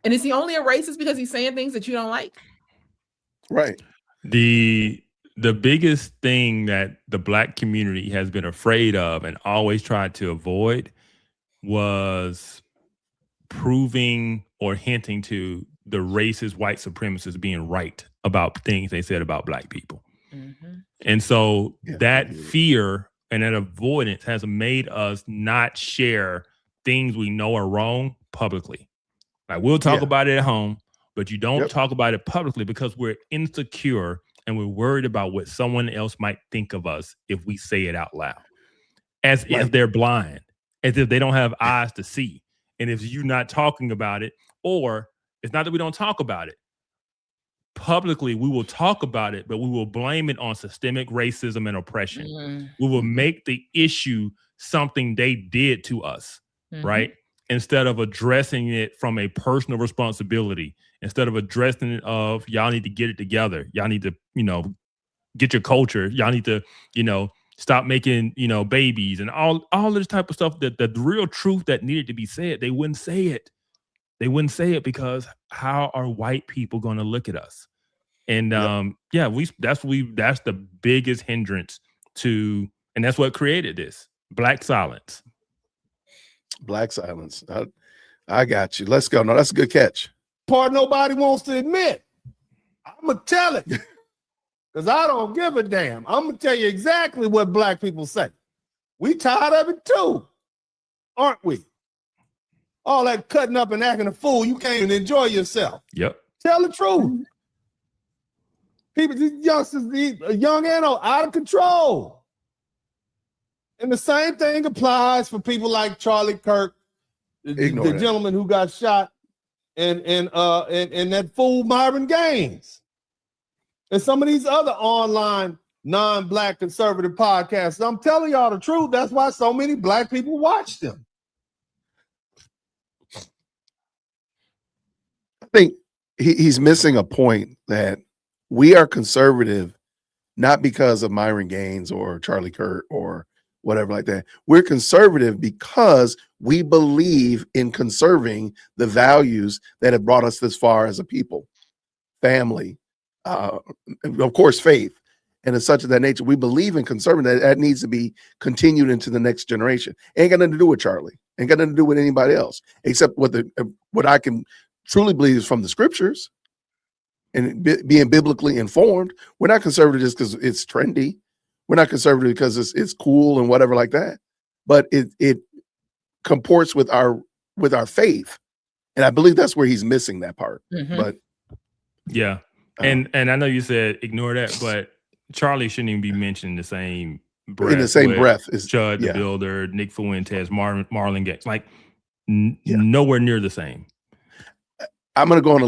And is he only a racist because he's saying things that you don't like? Right. The biggest thing that the black community has been afraid of and always tried to avoid was proving or hinting to the racist white supremacists being right about things they said about black people. And so that fear and that avoidance has made us not share things we know are wrong publicly. Like, we'll talk about it at home, but you don't talk about it publicly because we're insecure and we're worried about what someone else might think of us if we say it out loud. As if they're blind, as if they don't have eyes to see. And if you're not talking about it, or it's not that we don't talk about it. Publicly, we will talk about it, but we will blame it on systemic racism and oppression. We will make the issue something they did to us, right? Instead of addressing it from a personal responsibility, instead of addressing it of, y'all need to get it together. Y'all need to, get your culture. Y'all need to, stop making, babies and all this type of stuff, that the real truth that needed to be said, they wouldn't say it. They wouldn't say it because how are white people going to look at us? And that's the biggest hindrance to, and that's what created this black silence. Black silence. I got you. Let's go. No, that's a good catch. Part nobody wants to admit. I'm gonna tell it. because I don't give a damn. I'm gonna tell you exactly what black people say. We tired of it too, aren't we? All that cutting up and acting a fool, you can't even enjoy yourself. Yep. Tell the truth. People, these youngsters, young and old, out of control. And the same thing applies for people like Charlie Kirk, the gentleman who got shot, and that fool Marvin Gaines. And some of these other online non-black conservative podcasts. I'm telling y'all the truth. That's why so many black people watch them. I think he's missing a point that we are conservative, not because of Myron Gaines or Charlie Kirk or whatever like that. We're conservative because we believe in conserving the values that have brought us this far as a people, family, of course, faith, and it's such of that nature. We believe in conserving that needs to be continued into the next generation. Ain't got nothing to do with Charlie. Ain't got nothing to do with anybody else, except what I can truly believe is from the scriptures and being biblically informed. We're not conservative just because it's trendy. We're not conservative because it's cool and whatever like that. But it comports with our faith, and I believe that's where he's missing that part. Mhm. But yeah, and I know you said ignore that, but Charlie shouldn't even be mentioned in the same breath. In the same breath is Chud the Builder, Nick Fuentes, Marlon Gaines, like nowhere near the same. I'm going to go on a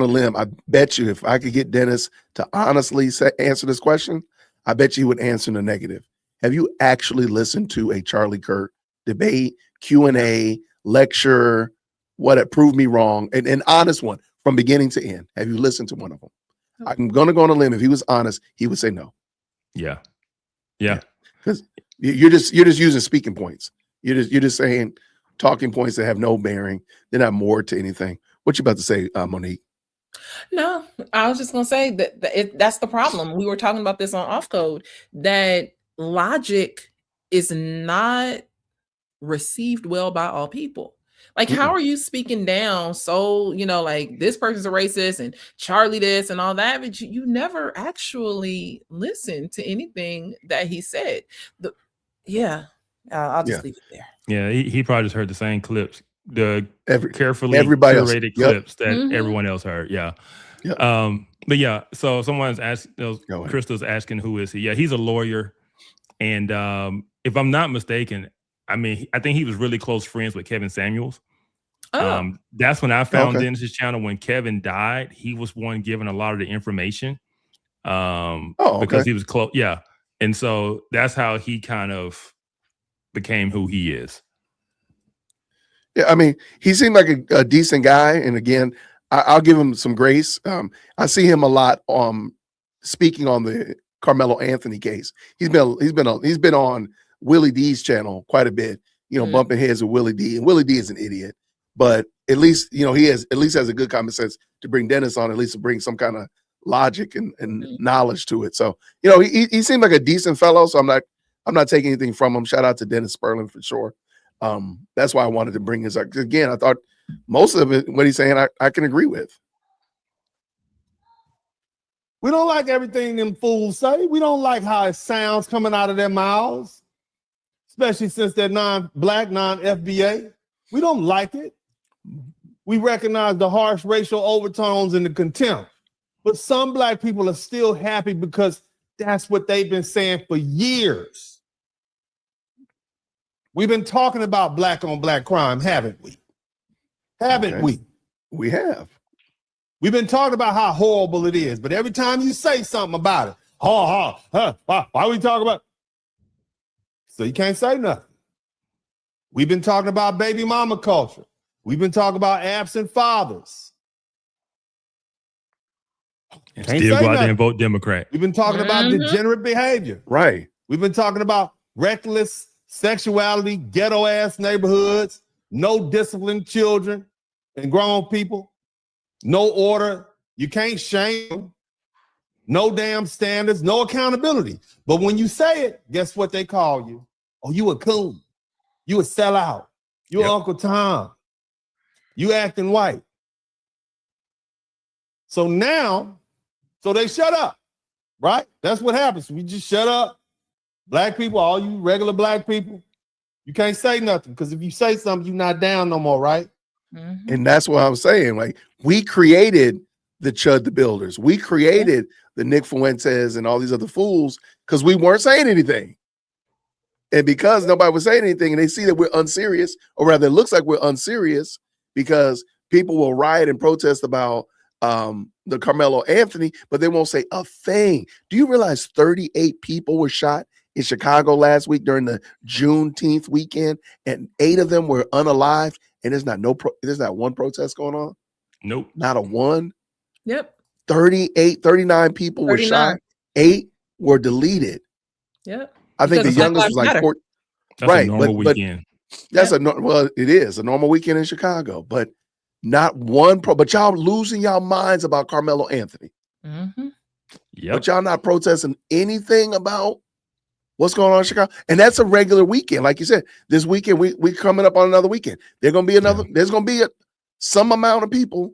limb. I bet you if I could get Dennis to honestly answer this question, I bet you he would answer in the negative. Have you actually listened to a Charlie Kirk debate, Q&A, lecture, prove me wrong, an honest one from beginning to end? Have you listened to one of them? I'm going to go on a limb. If he was honest, he would say no. Yeah. Because you're just using speaking points. You're just saying talking points that have no bearing. They're not more to anything. What you about to say, Monique? No, I was just going to say that's the problem. We were talking about this on Off Code, that logic is not received well by all people. Like, how are you speaking down? So, like this person's a racist and Charlie this and all that, but you never actually listen to anything that he said. I'll just leave it there. Yeah, he probably just heard the same clips, the carefully everybody curated else. clips that everyone else heard. Yeah. But yeah, so someone's asking, Crystal's asking, who is he? Yeah, he's a lawyer. And if I'm not mistaken, I think he was really close friends with Kevin Samuels. That's when I found Dennis's channel. When Kevin died, he was one giving a lot of the information because he was close. Yeah. And so that's how he kind of became who he is. Yeah, he seemed like a decent guy. And again, I'll give him some grace. I see him a lot speaking on the Carmelo Anthony case. He's been on Willie D's channel quite a bit, bumping heads with Willie D. And Willie D is an idiot. But at least, he has a good common sense to bring Dennis on, at least to bring some kind of logic and knowledge to it. So, he seemed like a decent fellow. So I'm not taking anything from him. Shout out to Dennis Sperling for sure. That's why I wanted to bring this up. Again, I thought most of it, what he's saying, I can agree with. We don't like everything them fools say. We don't like how it sounds coming out of their mouths, especially since they're non-black, non-FBA. We don't like it. We recognize the harsh racial overtones and the contempt. But some black people are still happy because that's what they've been saying for years. We've been talking about black on black crime, haven't we? Haven't we? We have. We've been talking about how horrible it is, but every time you say something about it, why we talking about? So you can't say nothing. We've been talking about baby mama culture. We've been talking about absent fathers. And still go out there and vote Democrat. We've been talking about degenerate behavior. Right. We've been talking about reckless sexuality, ghetto ass neighborhoods, no disciplined children and grown people, no order. You can't shame them. No damn standards, no accountability. But when you say it, guess what they call you? Oh, you a coon. You a sellout. You Uncle Tom. You acting white. So now, they shut up. Right? That's what happens. We just shut up. Black people, all you regular black people, you can't say nothing because if you say something, you're not down no more, right? Mhm. And that's what I'm saying. Like, we created the Chud the Builders. We created the Nick Fuentes and all these other fools because we weren't saying anything. And because nobody was saying anything and they see that we're unserious, or rather it looks like we're unserious because people will riot and protest about the Carmelo Anthony, but they won't say a thing. Do you realize 38 people were shot in Chicago last week during the Juneteenth weekend, and 8 of them were unalived, and there's not one protest going on? Nope. Not a one. Yep. 39 people were 39. shot. 8 were deleted. Yep. I think the Because Black youngest Lives was like Matter. 4. That's Right, a normal but weekend. that's well, it is a normal weekend in Chicago, but not one but y'all losing y'all minds about Carmelo Anthony. Mhm. Yep. But y'all not protesting anything about what's going on in Chicago. And that's a regular weekend. Like you said, this weekend, we coming up on another weekend. There's gonna be some amount of people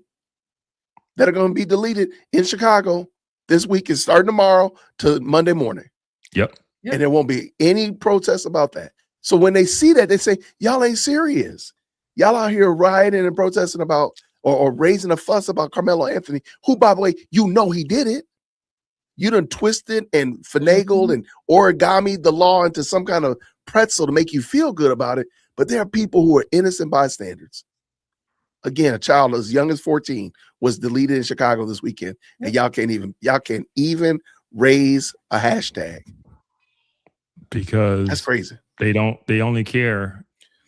that are gonna be deleted in Chicago this week, is starting tomorrow to Monday morning. Yep. And there won't be any protests about that. So when they see that, they say, y'all ain't serious. Y'all out here rioting and protesting about or raising a fuss about Carmelo Anthony, who, by the way, you know he did it. You done twisted and finagled and origami the law into some kind of pretzel to make you feel good about it. But there are people who are innocent bystanders. Again, a child as young as 14 was deleted in Chicago this weekend, and y'all can't even raise a hashtag. Because that's crazy. They only care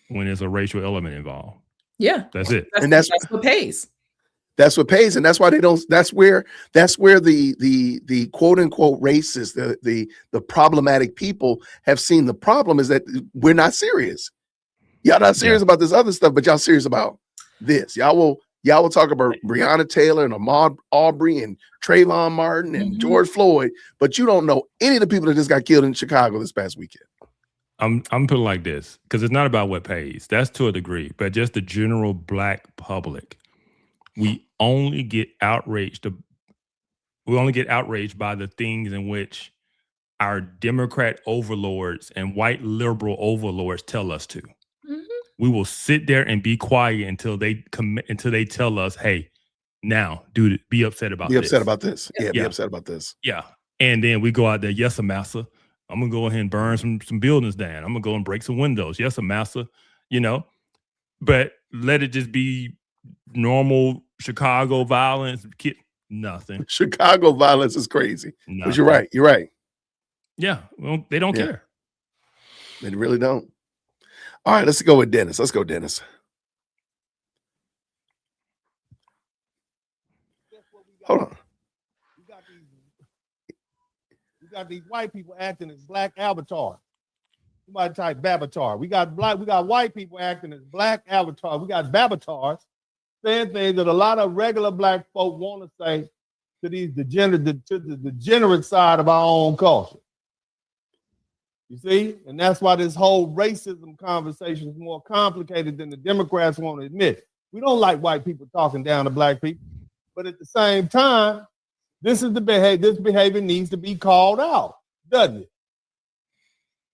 when there's a racial element involved. Yeah. That's it. That's what pays. That's what pays, and that's why they don't. That's where the quote unquote racist, the problematic people have seen the problem is that we're not serious. Y'all not serious about this other stuff, but y'all serious about this. Y'all will talk about Breonna Taylor and Ahmaud Arbery and Trayvon Martin and George Floyd, but you don't know any of the people that just got killed in Chicago this past weekend. I'm putting it like this because it's not about what pays. That's to a degree, but just the general black public. We only get outraged. We only get outraged by the things in which our Democrat overlords and white liberal overlords tell us to. We will sit there and be quiet until they tell us, "Hey, now, dude, be upset about this. Be upset about this. Yeah, be upset about this. Yeah." And then we go out there, "Yes, massa. I'm gonna go ahead and burn some buildings down. I'm gonna go and break some windows. Yes, massa." You know, but let it just be normal Chicago violence. Nothing. Chicago violence is crazy. Nothing. But you're right. You're right. Yeah. Well, they don't care. They really don't. All right, let's go with Dennis. Let's go, Dennis. Hold on. We got these white people acting as black avatars. You might type Babatar. We got white people acting as black avatars. We got Babatars saying things that a lot of regular black folk want to say to these the degenerate side of our own culture. You see? And that's why this whole racism conversation is more complicated than the Democrats want to admit. We don't like white people talking down to black people. But at the same time, this behavior needs to be called out, doesn't it?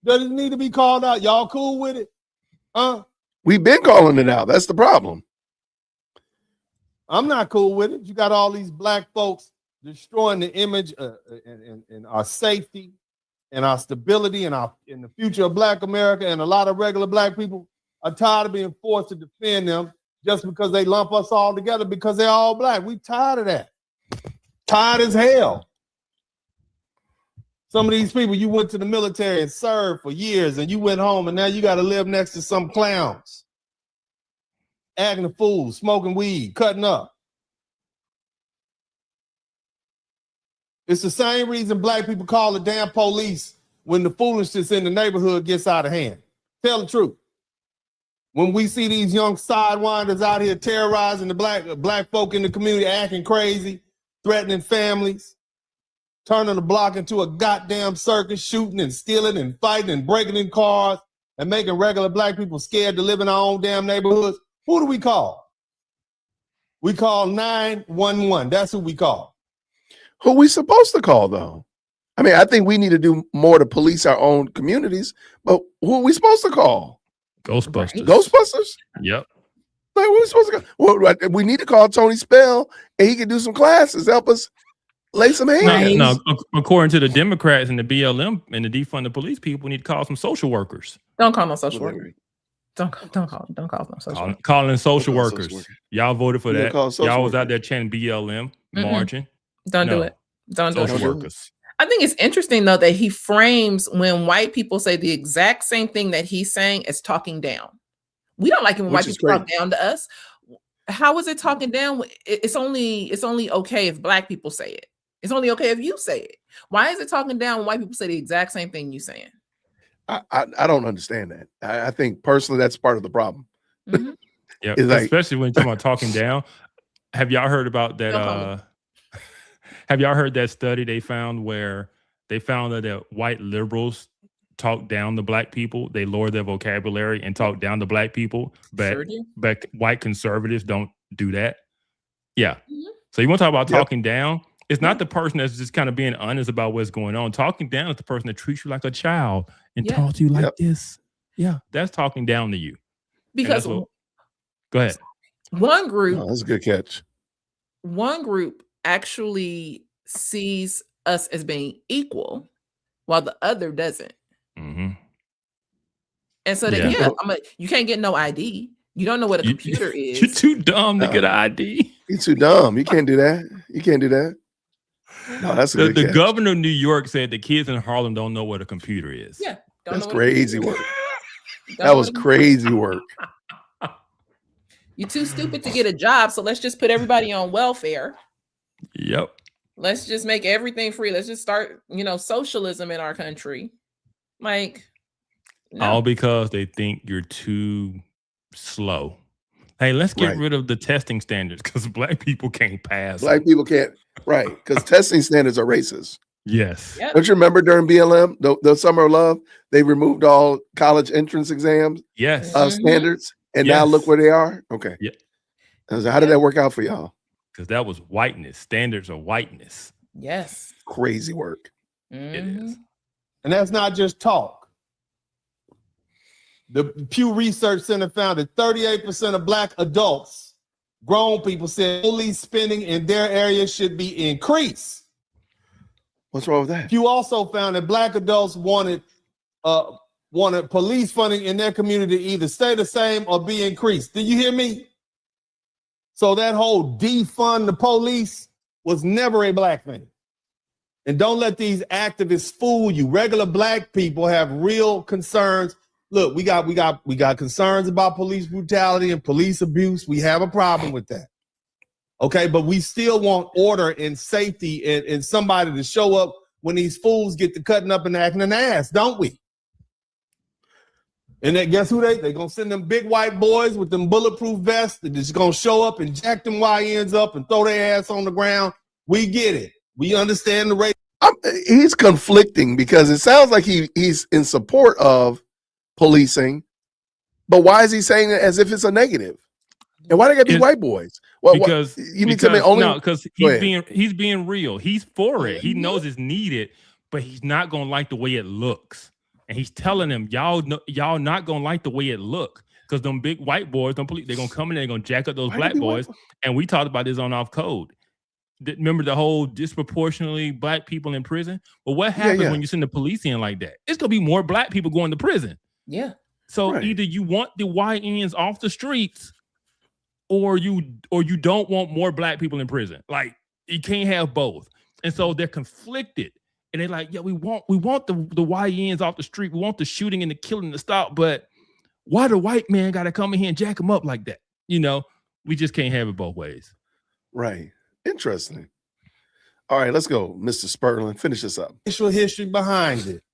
Does it need to be called out? Y'all cool with it? Huh? We've been calling it out. That's the problem. I'm not cool with it. You got all these black folks destroying the image and our safety and our stability and in the future of black America, and a lot of regular black people are tired of being forced to defend them just because they lump us all together because they're all black. We tired of that. Tired as hell. Some of these people, you went to the military and served for years and you went home and now you got to live next to some clowns. Acting a fool, smoking weed, cutting up. It's the same reason black people call the damn police when the foolishness in the neighborhood gets out of hand. Tell the truth. When we see these young sidewinders out here terrorizing the black folk in the community, acting crazy, threatening families, turning the block into a goddamn circus, shooting and stealing and fighting and breaking in cars and making regular black people scared to live in our own damn neighborhoods, who do we call? We call 911. That's who we call. Who we supposed to call, though? I mean, I think we need to do more to police our own communities, but who are we supposed to call? Ghostbusters. Ghostbusters? Yep. Like, who are we supposed to call? Well, we need to call Tony Spell, and he can do some classes, help us lay some hands. No, according to the Democrats and the BLM and the defund the police people, we need to call some social workers. Don't call no social workers. Don't call no social workers. Calling social workers. Y'all voted for that. Y'all was out there chanting BLM, marching. Don't do it. Don't do it. Social workers. I think it's interesting though that he frames when white people say the exact same thing that he's saying as talking down. We don't like it when white people talk down to us. How is it talking down? It's only okay if black people say it. It's only okay if you say it. Why is it talking down when white people say the exact same thing you're saying? I don't understand that. I think personally that's part of the problem. Mm-hmm. Yeah, especially when you're talking about talking down. Have y'all heard about that? Have y'all heard that study they found where they found that white liberals talk down to black people? They lower their vocabulary and talk down to black people, but white conservatives don't do that. Yeah. Mm-hmm. So you want to talk about talking down? It's not the person that's just kind of being honest about what's going on. Talking down is the person that treats you like a child and talks to you like this. Yeah, that's talking down to you. Because go ahead. One group. Oh, that's a good catch. One group actually sees us as being equal, while the other doesn't. Mm-hmm. And so you can't get no ID. You don't know what a computer is. You're too dumb to get an ID. You're too dumb. You can't do that. You can't do that. No, that's a the governor of New York said the kids in Harlem don't know what a computer is. Yeah, that's crazy work. That was crazy work. You're too stupid to get a job, so let's just put everybody on welfare. Yep. Let's just make everything free. Let's just start, socialism in our country. Like, no. All because they think you're too slow. Hey, let's get rid of the testing standards because black people can't pass. Black people can't, right? Because testing standards are racist. Yes. Yep. Don't you remember during BLM, the Summer of Love, they removed all college entrance exams? Yes. Standards, and now look where they are. Okay. Yeah. So how did that work out for y'all? Because that was whiteness. Standards are whiteness. Yes. Crazy work. Mm-hmm. It is. And that's not just talk. The Pew Research Center found that 38% of black adults, grown people, said police spending in their area should be increased. What's wrong with that? Pew also found that black adults wanted police funding in their community to either stay the same or be increased. Did you hear me? So that whole defund the police was never a black thing. And don't let these activists fool you. Regular black people have real concerns. Look, we got concerns about police brutality and police abuse. We have a problem with that. Okay, but we still want order and safety and somebody to show up when these fools get to cutting up and acting an ass, don't we? And then guess who they gonna send them big white boys with them bulletproof vests that just gonna show up and jack them YNs up and throw their ass on the ground. We get it. We understand the race. He's conflicting because it sounds like he's in support of policing, but why is he saying it as if it's a negative? And why they gotta be white boys? Well, because you mean to me only because he's being real. He's for it. He knows it's needed, but he's not gonna like the way it looks. And he's telling them, y'all not gonna like the way it look because them big white boys, they're gonna come in, they're gonna jack up those black boys. And we talked about this on Off Code. Remember the whole disproportionately black people in prison? Well, what happens when you send the police in like that? It's gonna be more black people going to prison. Yeah. So either you want the YNs off the streets, or you don't want more black people in prison. Like you can't have both. And so they're conflicted. And they're like, yeah, we want the YNs off the street. We want the shooting and the killing to stop. But why the white man got to come in here and jack them up like that? We just can't have it both ways. Right. Interesting. All right, let's go, Mr. Sperling. Finish this up. History behind it.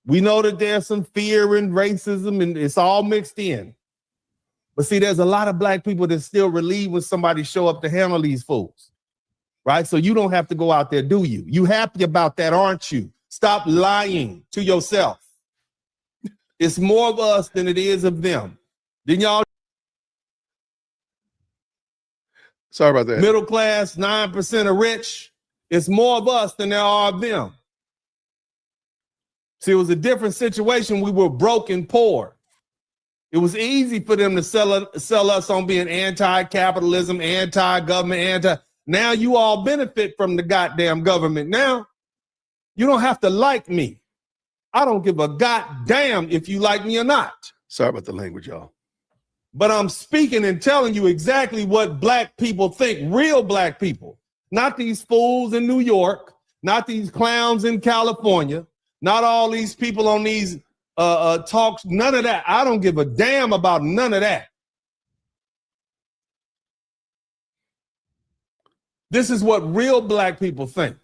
We know that there's some fear and racism, and it's all mixed in. But see, there's a lot of black people that still relieve when somebody show up to handle these fools. Right? So you don't have to go out there, do you? You happy about that, aren't you? Stop lying to yourself. It's more of us than it is of them. Then y'all. Sorry about that. Middle class, 9% are rich. It's more of us than there are of them. See, it was a different situation. We were broke and poor. It was easy for them to sell us on being anti-capitalism, anti-government, Now you all benefit from the goddamn government. Now you don't have to like me. I don't give a goddamn if you like me or not. Sorry about the language, y'all. But I'm speaking and telling you exactly what black people think, real black people, not these fools in New York, not these clowns in California, not all these people on these talks, none of that. I don't give a damn about none of that. This is what real black people think.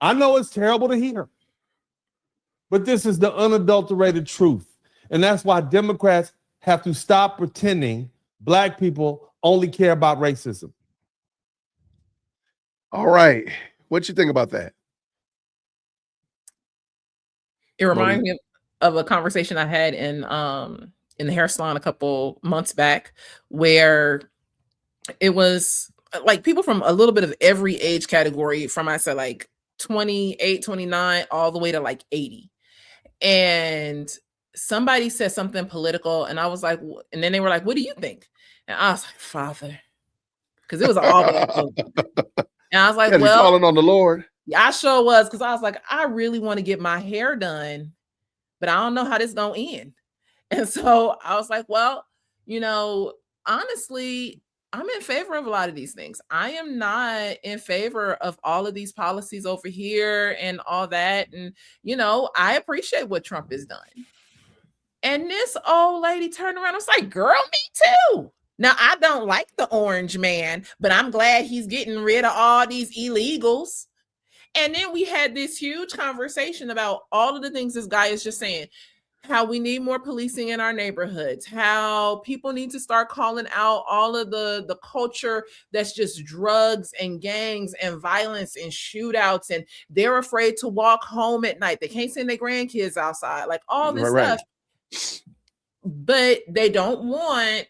I know it's terrible to hear, but this is the unadulterated truth. And that's why Democrats have to stop pretending black people only care about racism. All right. What you think about that? It reminds me of a conversation I had in the hair salon a couple months back, where it was like people from a little bit of every age category, from I said like 28, 29, all the way to like 80. And somebody said something political, and I was like, and then they were like, what do you think? And I was like, Father, because it was all and I was like, well, calling on the Lord. I sure was, because I was like, I really want to get my hair done, but I don't know how this is gonna end. And so I was like, well, you know, honestly, I'm in favor of a lot of these things. I am not in favor of all of these policies over here and all that. And, you know, I appreciate what Trump has done. And this old lady turned around and was like, girl, me too. Now, I don't like the orange man, but I'm glad he's getting rid of all these illegals. And then we had this huge conversation about all of the things this guy is just saying, how we need more policing in our neighborhoods, how people need to start calling out all of the culture that's just drugs and gangs and violence and shootouts, and they're afraid to walk home at night. They can't send their grandkids outside, like all this stuff. But they don't want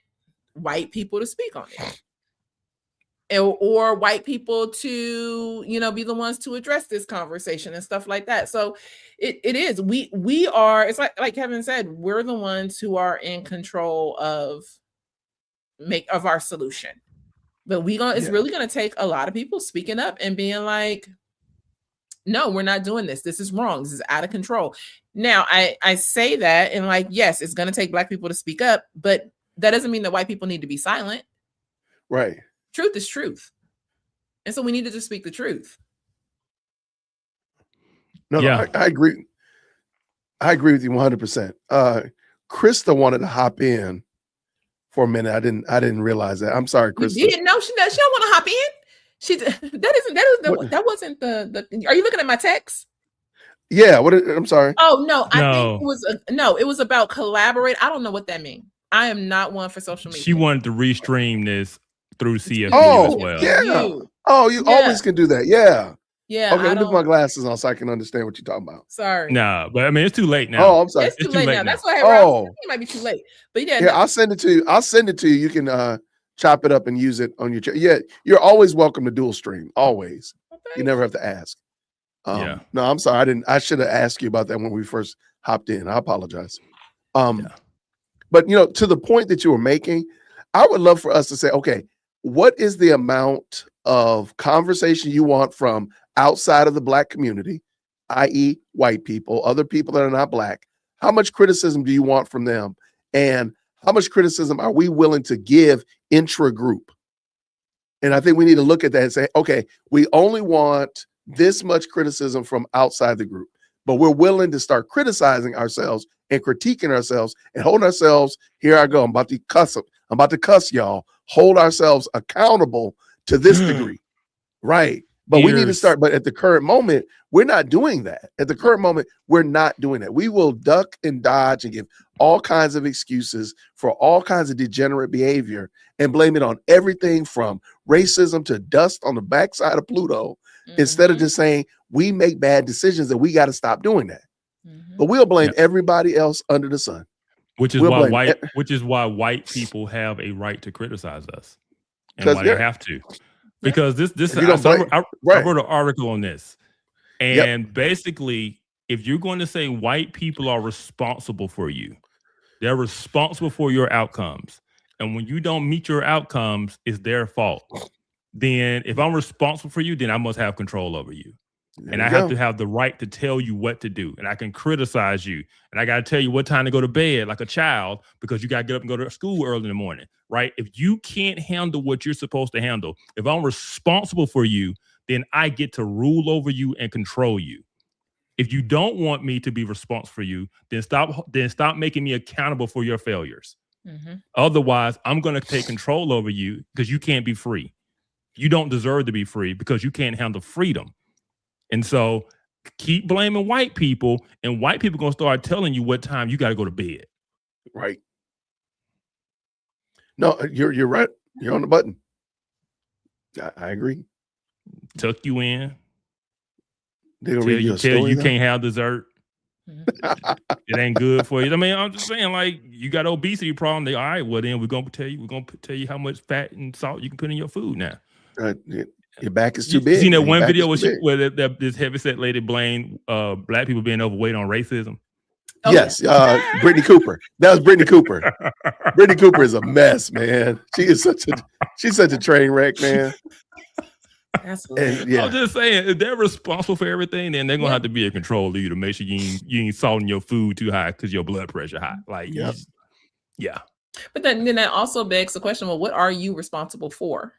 white people to speak on it. Or white people to, you know, be the ones to address this conversation and stuff like that. So it is, we are, it's like Kevin said, we're the ones who are in control of our solution. But it's really going to take a lot of people speaking up and being like, no, we're not doing this. This is wrong. This is out of control. Now, I say that, and like, yes, it's going to take black people to speak up, but that doesn't mean that white people need to be silent. Right. Truth is truth. And so we need to just speak the truth. No, I agree. I agree with you 100%. Krista wanted to hop in for a minute. I didn't realize that. I'm sorry, Krista. You didn't know she don't want to hop in. That wasn't the. Are you looking at my text? Yeah. I'm sorry. Oh no, I think it was it was about collaborate. I don't know what that means. I am not one for social media. She wanted to restream this through CFP as well. Yeah. You always can do that. Yeah. Yeah. Okay, let me put my glasses on so I can understand what you're talking about. Sorry. No, but I mean it's too late now. Oh, I'm sorry. It's too late now. That's why it might be too late. But yeah. I'll send it to you. You can chop it up and use it on your channel. Yeah, you're always welcome to dual stream. Always. Okay. You never have to ask. No, I'm sorry. I should have asked you about that when we first hopped in. I apologize. But you know, to the point that you were making, I would love for us to say, okay, what is the amount of conversation you want from outside of the black community, i.e. white people, other people that are not black? How much criticism do you want from them? And how much criticism are we willing to give intra-group? And I think we need to look at that and say, okay, we only want this much criticism from outside the group, but we're willing to start criticizing ourselves and critiquing ourselves and holding ourselves, here I go, I'm about to cuss y'all, hold ourselves accountable to this degree. Right. But we need to start, but at the current moment, we're not doing that. At the current moment, we're not doing that. We will duck and dodge and give all kinds of excuses for all kinds of degenerate behavior and blame it on everything from racism to dust on the backside of Pluto, instead of just saying we make bad decisions and we got to stop doing that. But we'll blame everybody else under the sun. Which is why white people have a right to criticize us. And why they have to. Because I wrote an article on this. And basically, if you're going to say white people are responsible for you, they're responsible for your outcomes. And when you don't meet your outcomes, it's their fault. Then if I'm responsible for you, then I must have control over you. And I have to have the right to tell you what to do. And I can criticize you. And I got to tell you what time to go to bed like a child because you got to get up and go to school early in the morning, right? If you can't handle what you're supposed to handle, if I'm responsible for you, then I get to rule over you and control you. If you don't want me to be responsible for you, then stop making me accountable for your failures. Otherwise, I'm going to take control over you because you can't be free. You don't deserve to be free because you can't handle freedom. And so keep blaming white people, and white people going to start telling you what time you got to go to bed. Right. No, you're right. You're on the button. I agree. Tuck you in. They'll read you a story, you can't have dessert. It ain't good for you. I mean, I'm just saying, like, you got obesity problem. All right, well then we're gonna tell you how much fat and salt you can put in your food now. Your back is too big. You seen that one video where this heavyset lady blamed black people being overweight on racism? Oh, yes, Brittany Cooper. That was Brittany Cooper. Brittany Cooper is a mess, man. She's such a train wreck, man. Absolutely. I'm just saying, if they're responsible for everything, then they're gonna have to be in control of you to make sure you ain't salting your food too high because your blood pressure high. Like, But then that also begs the question: well, what are you responsible for?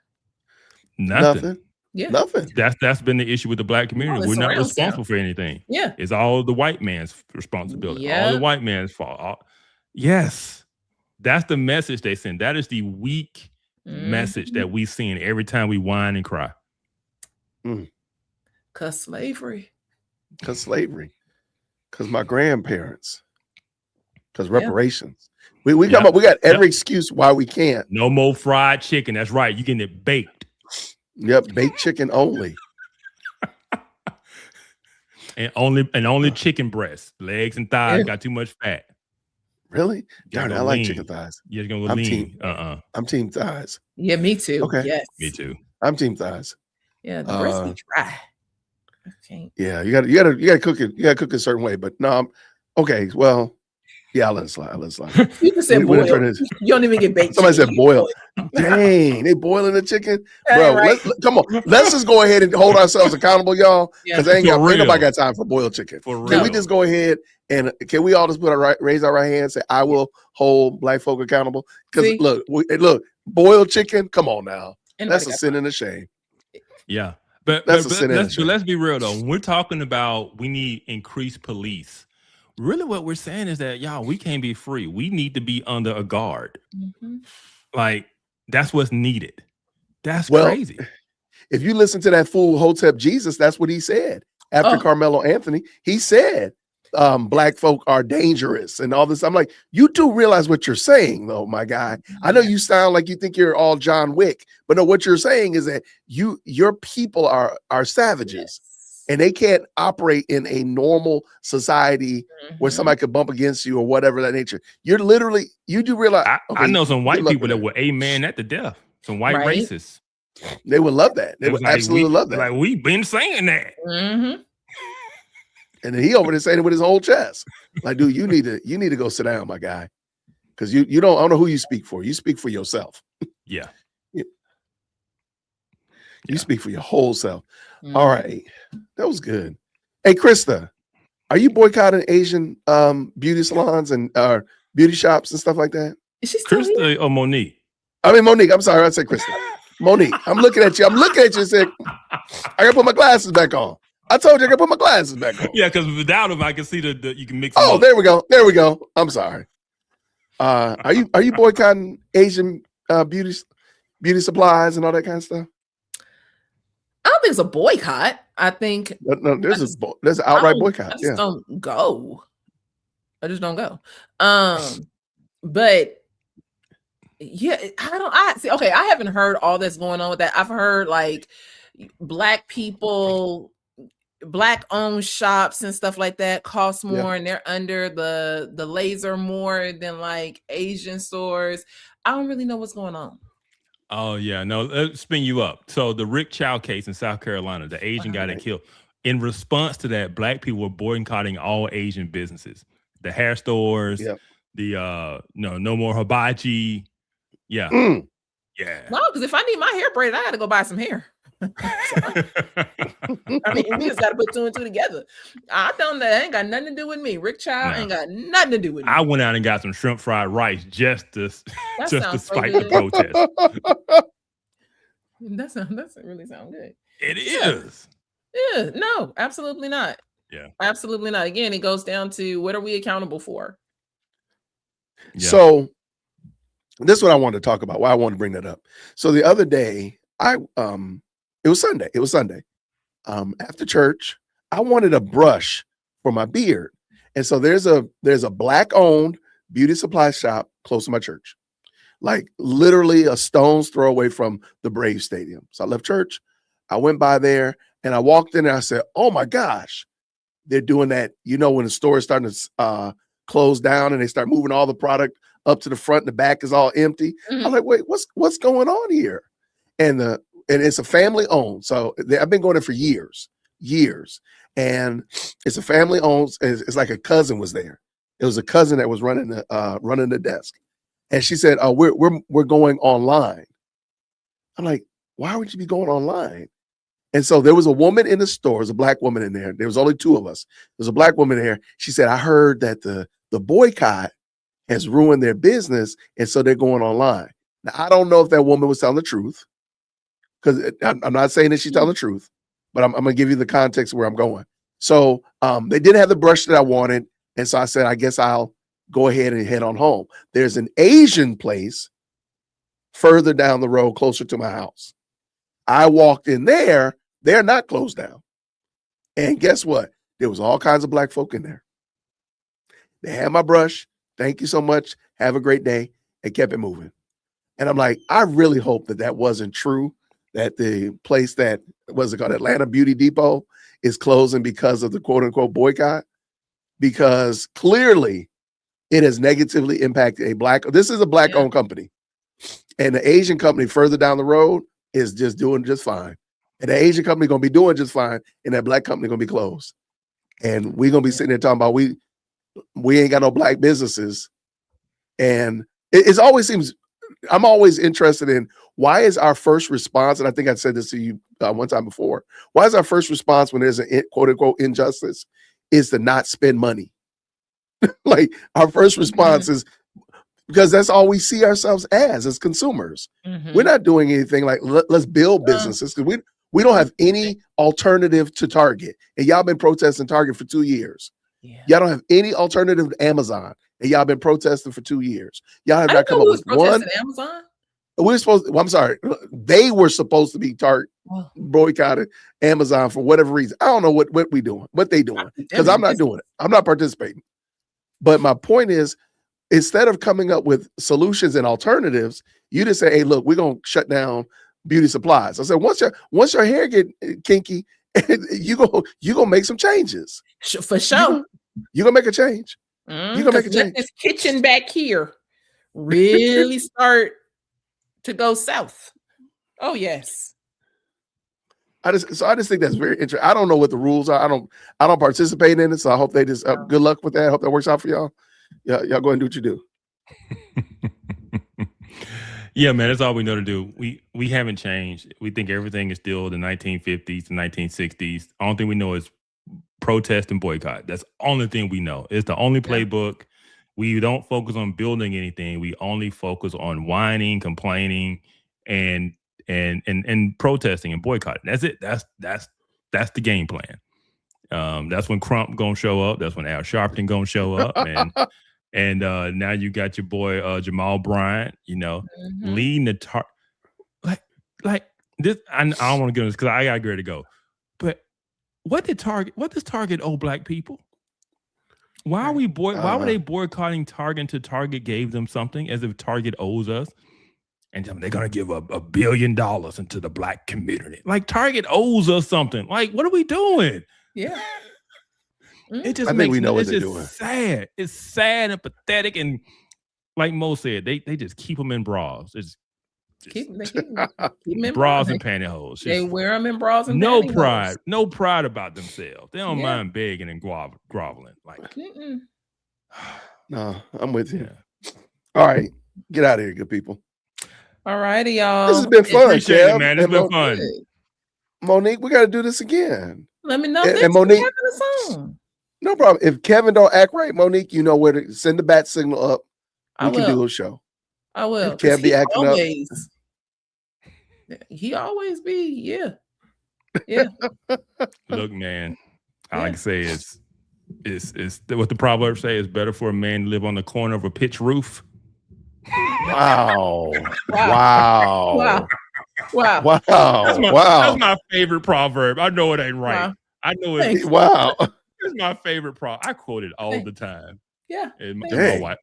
Nothing. Yeah. Nothing. That's been the issue with the black community. We're not responsible for anything. Yeah. It's all the white man's responsibility. Yeah. All the white man's fault. Yes. That's the message they send. That is the weak message that we send every time we whine and cry. Cause slavery. Because my grandparents. Because reparations. We come up. We got every excuse why we can't. No more fried chicken. That's right. You getting it baked. Yep, baked chicken only. and only chicken breasts, legs and thighs got too much fat. Really? Darn, I like chicken thighs. You're gonna go lean. I'm team thighs. Yeah, me too. Okay. Yes. Me too. I'm team thighs. Yeah, the breast be dry. Okay. Yeah, you gotta cook it. You gotta cook it a certain way. But no, okay. Well, yeah, I'll let it slide. You just said boil. You don't even get baked. Somebody said boil. Dang, they boiling the chicken, bro. Right. Come on, let's just go ahead and hold ourselves accountable, y'all, because ain't nobody got time for boiled chicken. Can we just go ahead and can we all just raise our right hand and say, I will hold black folk accountable? Because look, boiled chicken. Come on now, that's a sin and a shame. Yeah, but let's be real though. When we're talking about we need increased police, really what we're saying is that y'all, we can't be free. We need to be under a guard. Like that's what's needed. That's crazy. If you listen to that fool Hotep Jesus, that's what he said after Carmelo Anthony. He said black folk are dangerous and all this. I'm like, you do realize what you're saying, though, my guy. I know you sound like you think you're all John Wick, but no, what you're saying is that your people are savages. And they can't operate in a normal society where somebody could bump against you or whatever that nature. You do realize. I know some white people that would amen at the death. Some white racists. They would love that. They would absolutely love that. Like, we've been saying that. And then he over there saying it with his whole chest. Like, dude, you need to go sit down, my guy. Because I don't know who you speak for. You speak for yourself. Yeah. You speak for your whole self. All right. That was good. Hey, Krista, are you boycotting Asian beauty salons and beauty shops and stuff like that? Is she still Krista here? or Monique? I mean, Monique. I'm sorry. I said Krista. Monique. I'm looking at you. And said, I got to put my glasses back on. I told you I got to put my glasses back on. Yeah, because without them, I can see you can mix them Oh, up. there we go. There we go. I'm sorry. Are you boycotting Asian beauty supplies and all that kind of stuff? I don't think it's a boycott. I think no, there's an outright boycott. I just don't go. I just don't go. But yeah, I haven't heard all that's going on with that. I've heard like black people, black owned shops and stuff like that cost more and they're under the laser more than like Asian stores. I don't really know what's going on. Oh yeah, no, let's spin you up. So the Rick Chow case in South Carolina, the Asian guy that killed, in response to that, black people were boycotting all Asian businesses, the hair stores, Yep. the no more hibachi. Yeah. Yeah. No, because if I need my hair braided, I got to go buy some hair. I mean, we just got to put 2 and 2 together. I don't know. That ain't got nothing to do with me. Rick Child ain't got nothing to do with me. I went out and got some shrimp fried rice just to sounds so spite the good. protest. That really sound good. It is. Yeah, no, absolutely not. Yeah. Absolutely not. Again, it goes down to what are we accountable for? Yeah. So this is what I wanted to talk about. Why I wanted to bring that up. So the other day, it was Sunday. It was Sunday. After church, I wanted a brush for my beard. And so there's a black-owned beauty supply shop close to my church. Like literally a stone's throw away from the Braves Stadium. So I left church. I went by there and I walked in and I said, oh my gosh, they're doing that. You know, when the store is starting to close down and they start moving all the product up to the front and the back is all empty. I'm like, wait, what's going on here? And it's a family owned. So I've been going there for years. And it's a family owned. It's like a cousin was there. It was a cousin that was running the desk. And she said, oh, we're going online. I'm like, why would you be going online? And so there was a woman in the store, there was a black woman in there. There was only 2 of us. There's a black woman there. She said, I heard that the boycott has ruined their business. And so they're going online. Now, I don't know if that woman was telling the truth, because I'm not saying that she's telling the truth, but I'm going to give you the context where I'm going. So they didn't have the brush that I wanted. And so I said, I guess I'll go ahead and head on home. There's an Asian place further down the road, closer to my house. I walked in there. They're not closed down. And guess what? There was all kinds of black folk in there. They had my brush. Thank you so much. Have a great day. And kept it moving. And I'm like, I really hope that wasn't true, that the place that was it called Atlanta Beauty Depot is closing because of the quote unquote boycott, because clearly it has negatively impacted this is a black owned company, and the Asian company further down the road is just doing just fine. And the Asian company going to be doing just fine, and that black company going to be closed. And we're going to be sitting there talking about we ain't got no black businesses. And it always seems, I'm always interested in why is our first response, and I think I said this to you one time before, why is our first response when there's a quote unquote injustice is to not spend money? Like our first response is, because that's all we see ourselves as consumers. We're not doing anything like let's build businesses, because we don't have any alternative to Target. And y'all been protesting Target for 2 years. Yeah. Y'all don't have any alternative to Amazon. And y'all been protesting for 2 years. Y'all have not come up with one. Amazon? I'm sorry. They were supposed to be boycotted Amazon for whatever reason. I don't know what we doing, what they doing, because I'm not doing it. I'm not participating. But my point is, instead of coming up with solutions and alternatives, you just say, hey, look, we're going to shut down beauty supplies. I said, once your hair get kinky, you gonna make some changes. For sure. You're going to make a change. You're going to make a change. Let this kitchen back here really start to go south. Oh, yes. I just think that's very interesting. I don't know what the rules are. I don't participate in it. So I hope they just good luck with that. I hope that works out for y'all. Yeah, y'all go ahead and do what you do. Yeah, man, that's all we know to do. We haven't changed. We think everything is still the 1950s, the 1960s. Only thing we know is protest and boycott. That's the only thing we know. It's the only playbook. We don't focus on building anything. We only focus on whining, complaining, and protesting and boycotting. That's it. That's the game plan. That's when Crump gonna show up. That's when Al Sharpton gonna show up, man. And now you got your boy Jamal Bryant, leading the like this. I don't want to get into this because I got ready to go. But what does Target owe black people? Why are we why were they boycotting Target until Target gave them something, as if Target owes us? And they're gonna give $1 billion into the black community. Like Target owes us something. Like, what are we doing? Yeah. It just I think we know what they're doing. Sad. It's sad and pathetic. And like Mo said, they just keep them in bras. Keep them in bras and pantyhose. They wear them in bras and no pantyhose. no pride about themselves. They don't mind begging and groveling. Like, no, I'm with you. All right, get out of here, good people. All righty, y'all. This has been fun, Appreciate Kev. it, man. It's been fun. Monique, we got to do this again. Let me know. And Monique, no problem. If Kevin don't act right, Monique, you know where to send the bat signal up. We can do a show. I will. Kev be acting up. He always be, yeah. Look, man, I like to say it's what the proverb say is better for a man to live on the corner of a pitch roof. Wow. That's my favorite proverb. I know it ain't right. Wow. I know it. Wow. It's my favorite proverb. I quote it all the time. Yeah. And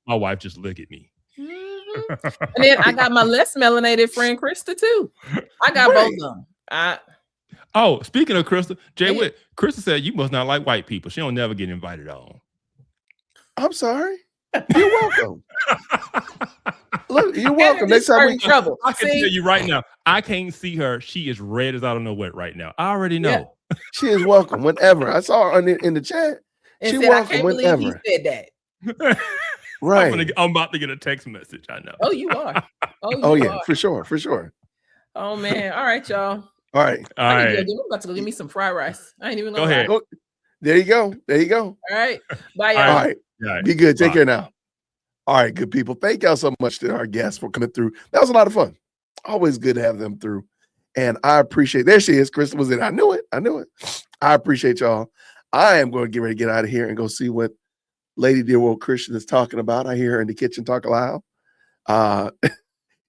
my wife just look at me. And then I got my less melanated friend Krista too. I got both of them. Oh, speaking of Krista, Witt, Krista said you must not like white people. She don't never get invited on. I'm sorry. You're welcome. Look, you're welcome. Next time we trouble. I can tell you right now, I can't see her. She is red as I don't know what right now. I already know. Yeah. She is welcome whenever. I saw her in the chat. She welcome whenever. He said that. Right. I'm about to get a text message. I know. Oh, you are. Oh, yeah, for sure. Oh man. All right, y'all. All right. I'm about to go get me some fried rice. I ain't even gonna go ahead. There you go. All right. Bye, y'all. All right. Be good. Take care now. All right, good people. Thank y'all so much to our guests for coming through. That was a lot of fun. Always good to have them through. And I appreciate, there she is. Krista was in. I knew it. I appreciate y'all. I am going to get ready to get out of here and go see what Lady Dear World Christian is talking about. I hear her in the kitchen talk loud.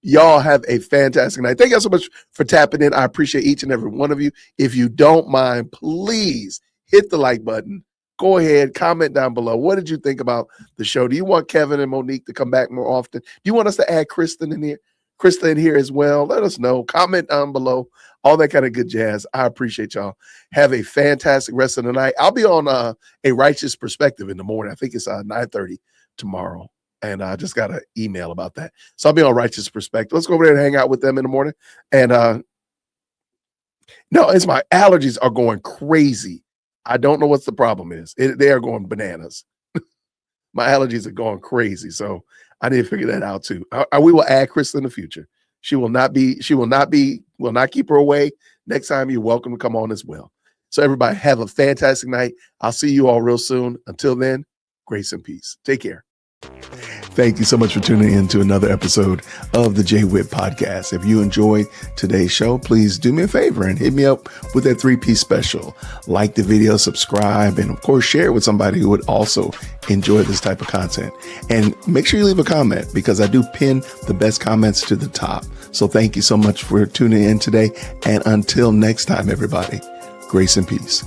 Y'all have a fantastic night. Thank y'all so much for tapping in. I appreciate each and every one of you. If you don't mind, please hit the like button. Go ahead, comment down below. What did you think about the show? Do you want Kevin and Monique to come back more often? Do you want us to add Krista in here as well? Let us know. Comment down below. All that kind of good jazz. I appreciate y'all. Have a fantastic rest of the night. I'll be on A Righteous Perspective in the morning. I think it's 9:30 tomorrow. And I just got an email about that. So I'll be on Righteous Perspective. Let's go over there and hang out with them in the morning. And no, it's my allergies are going crazy. I don't know what the problem is. They are going bananas. My allergies are going crazy. So I need to figure that out too. We will add Krista in the future. We'll not keep her away. Next time, you're welcome to come on as well. So everybody have a fantastic night. I'll see you all real soon. Until then, grace and peace. Take care. Thank you so much for tuning in to another episode of the Jay Witt Podcast. If you enjoyed today's show, please do me a favor and hit me up with that 3-piece special. Like the video, subscribe, and of course, share it with somebody who would also enjoy this type of content. And make sure you leave a comment because I do pin the best comments to the top. So thank you so much for tuning in today. And until next time, everybody, grace and peace.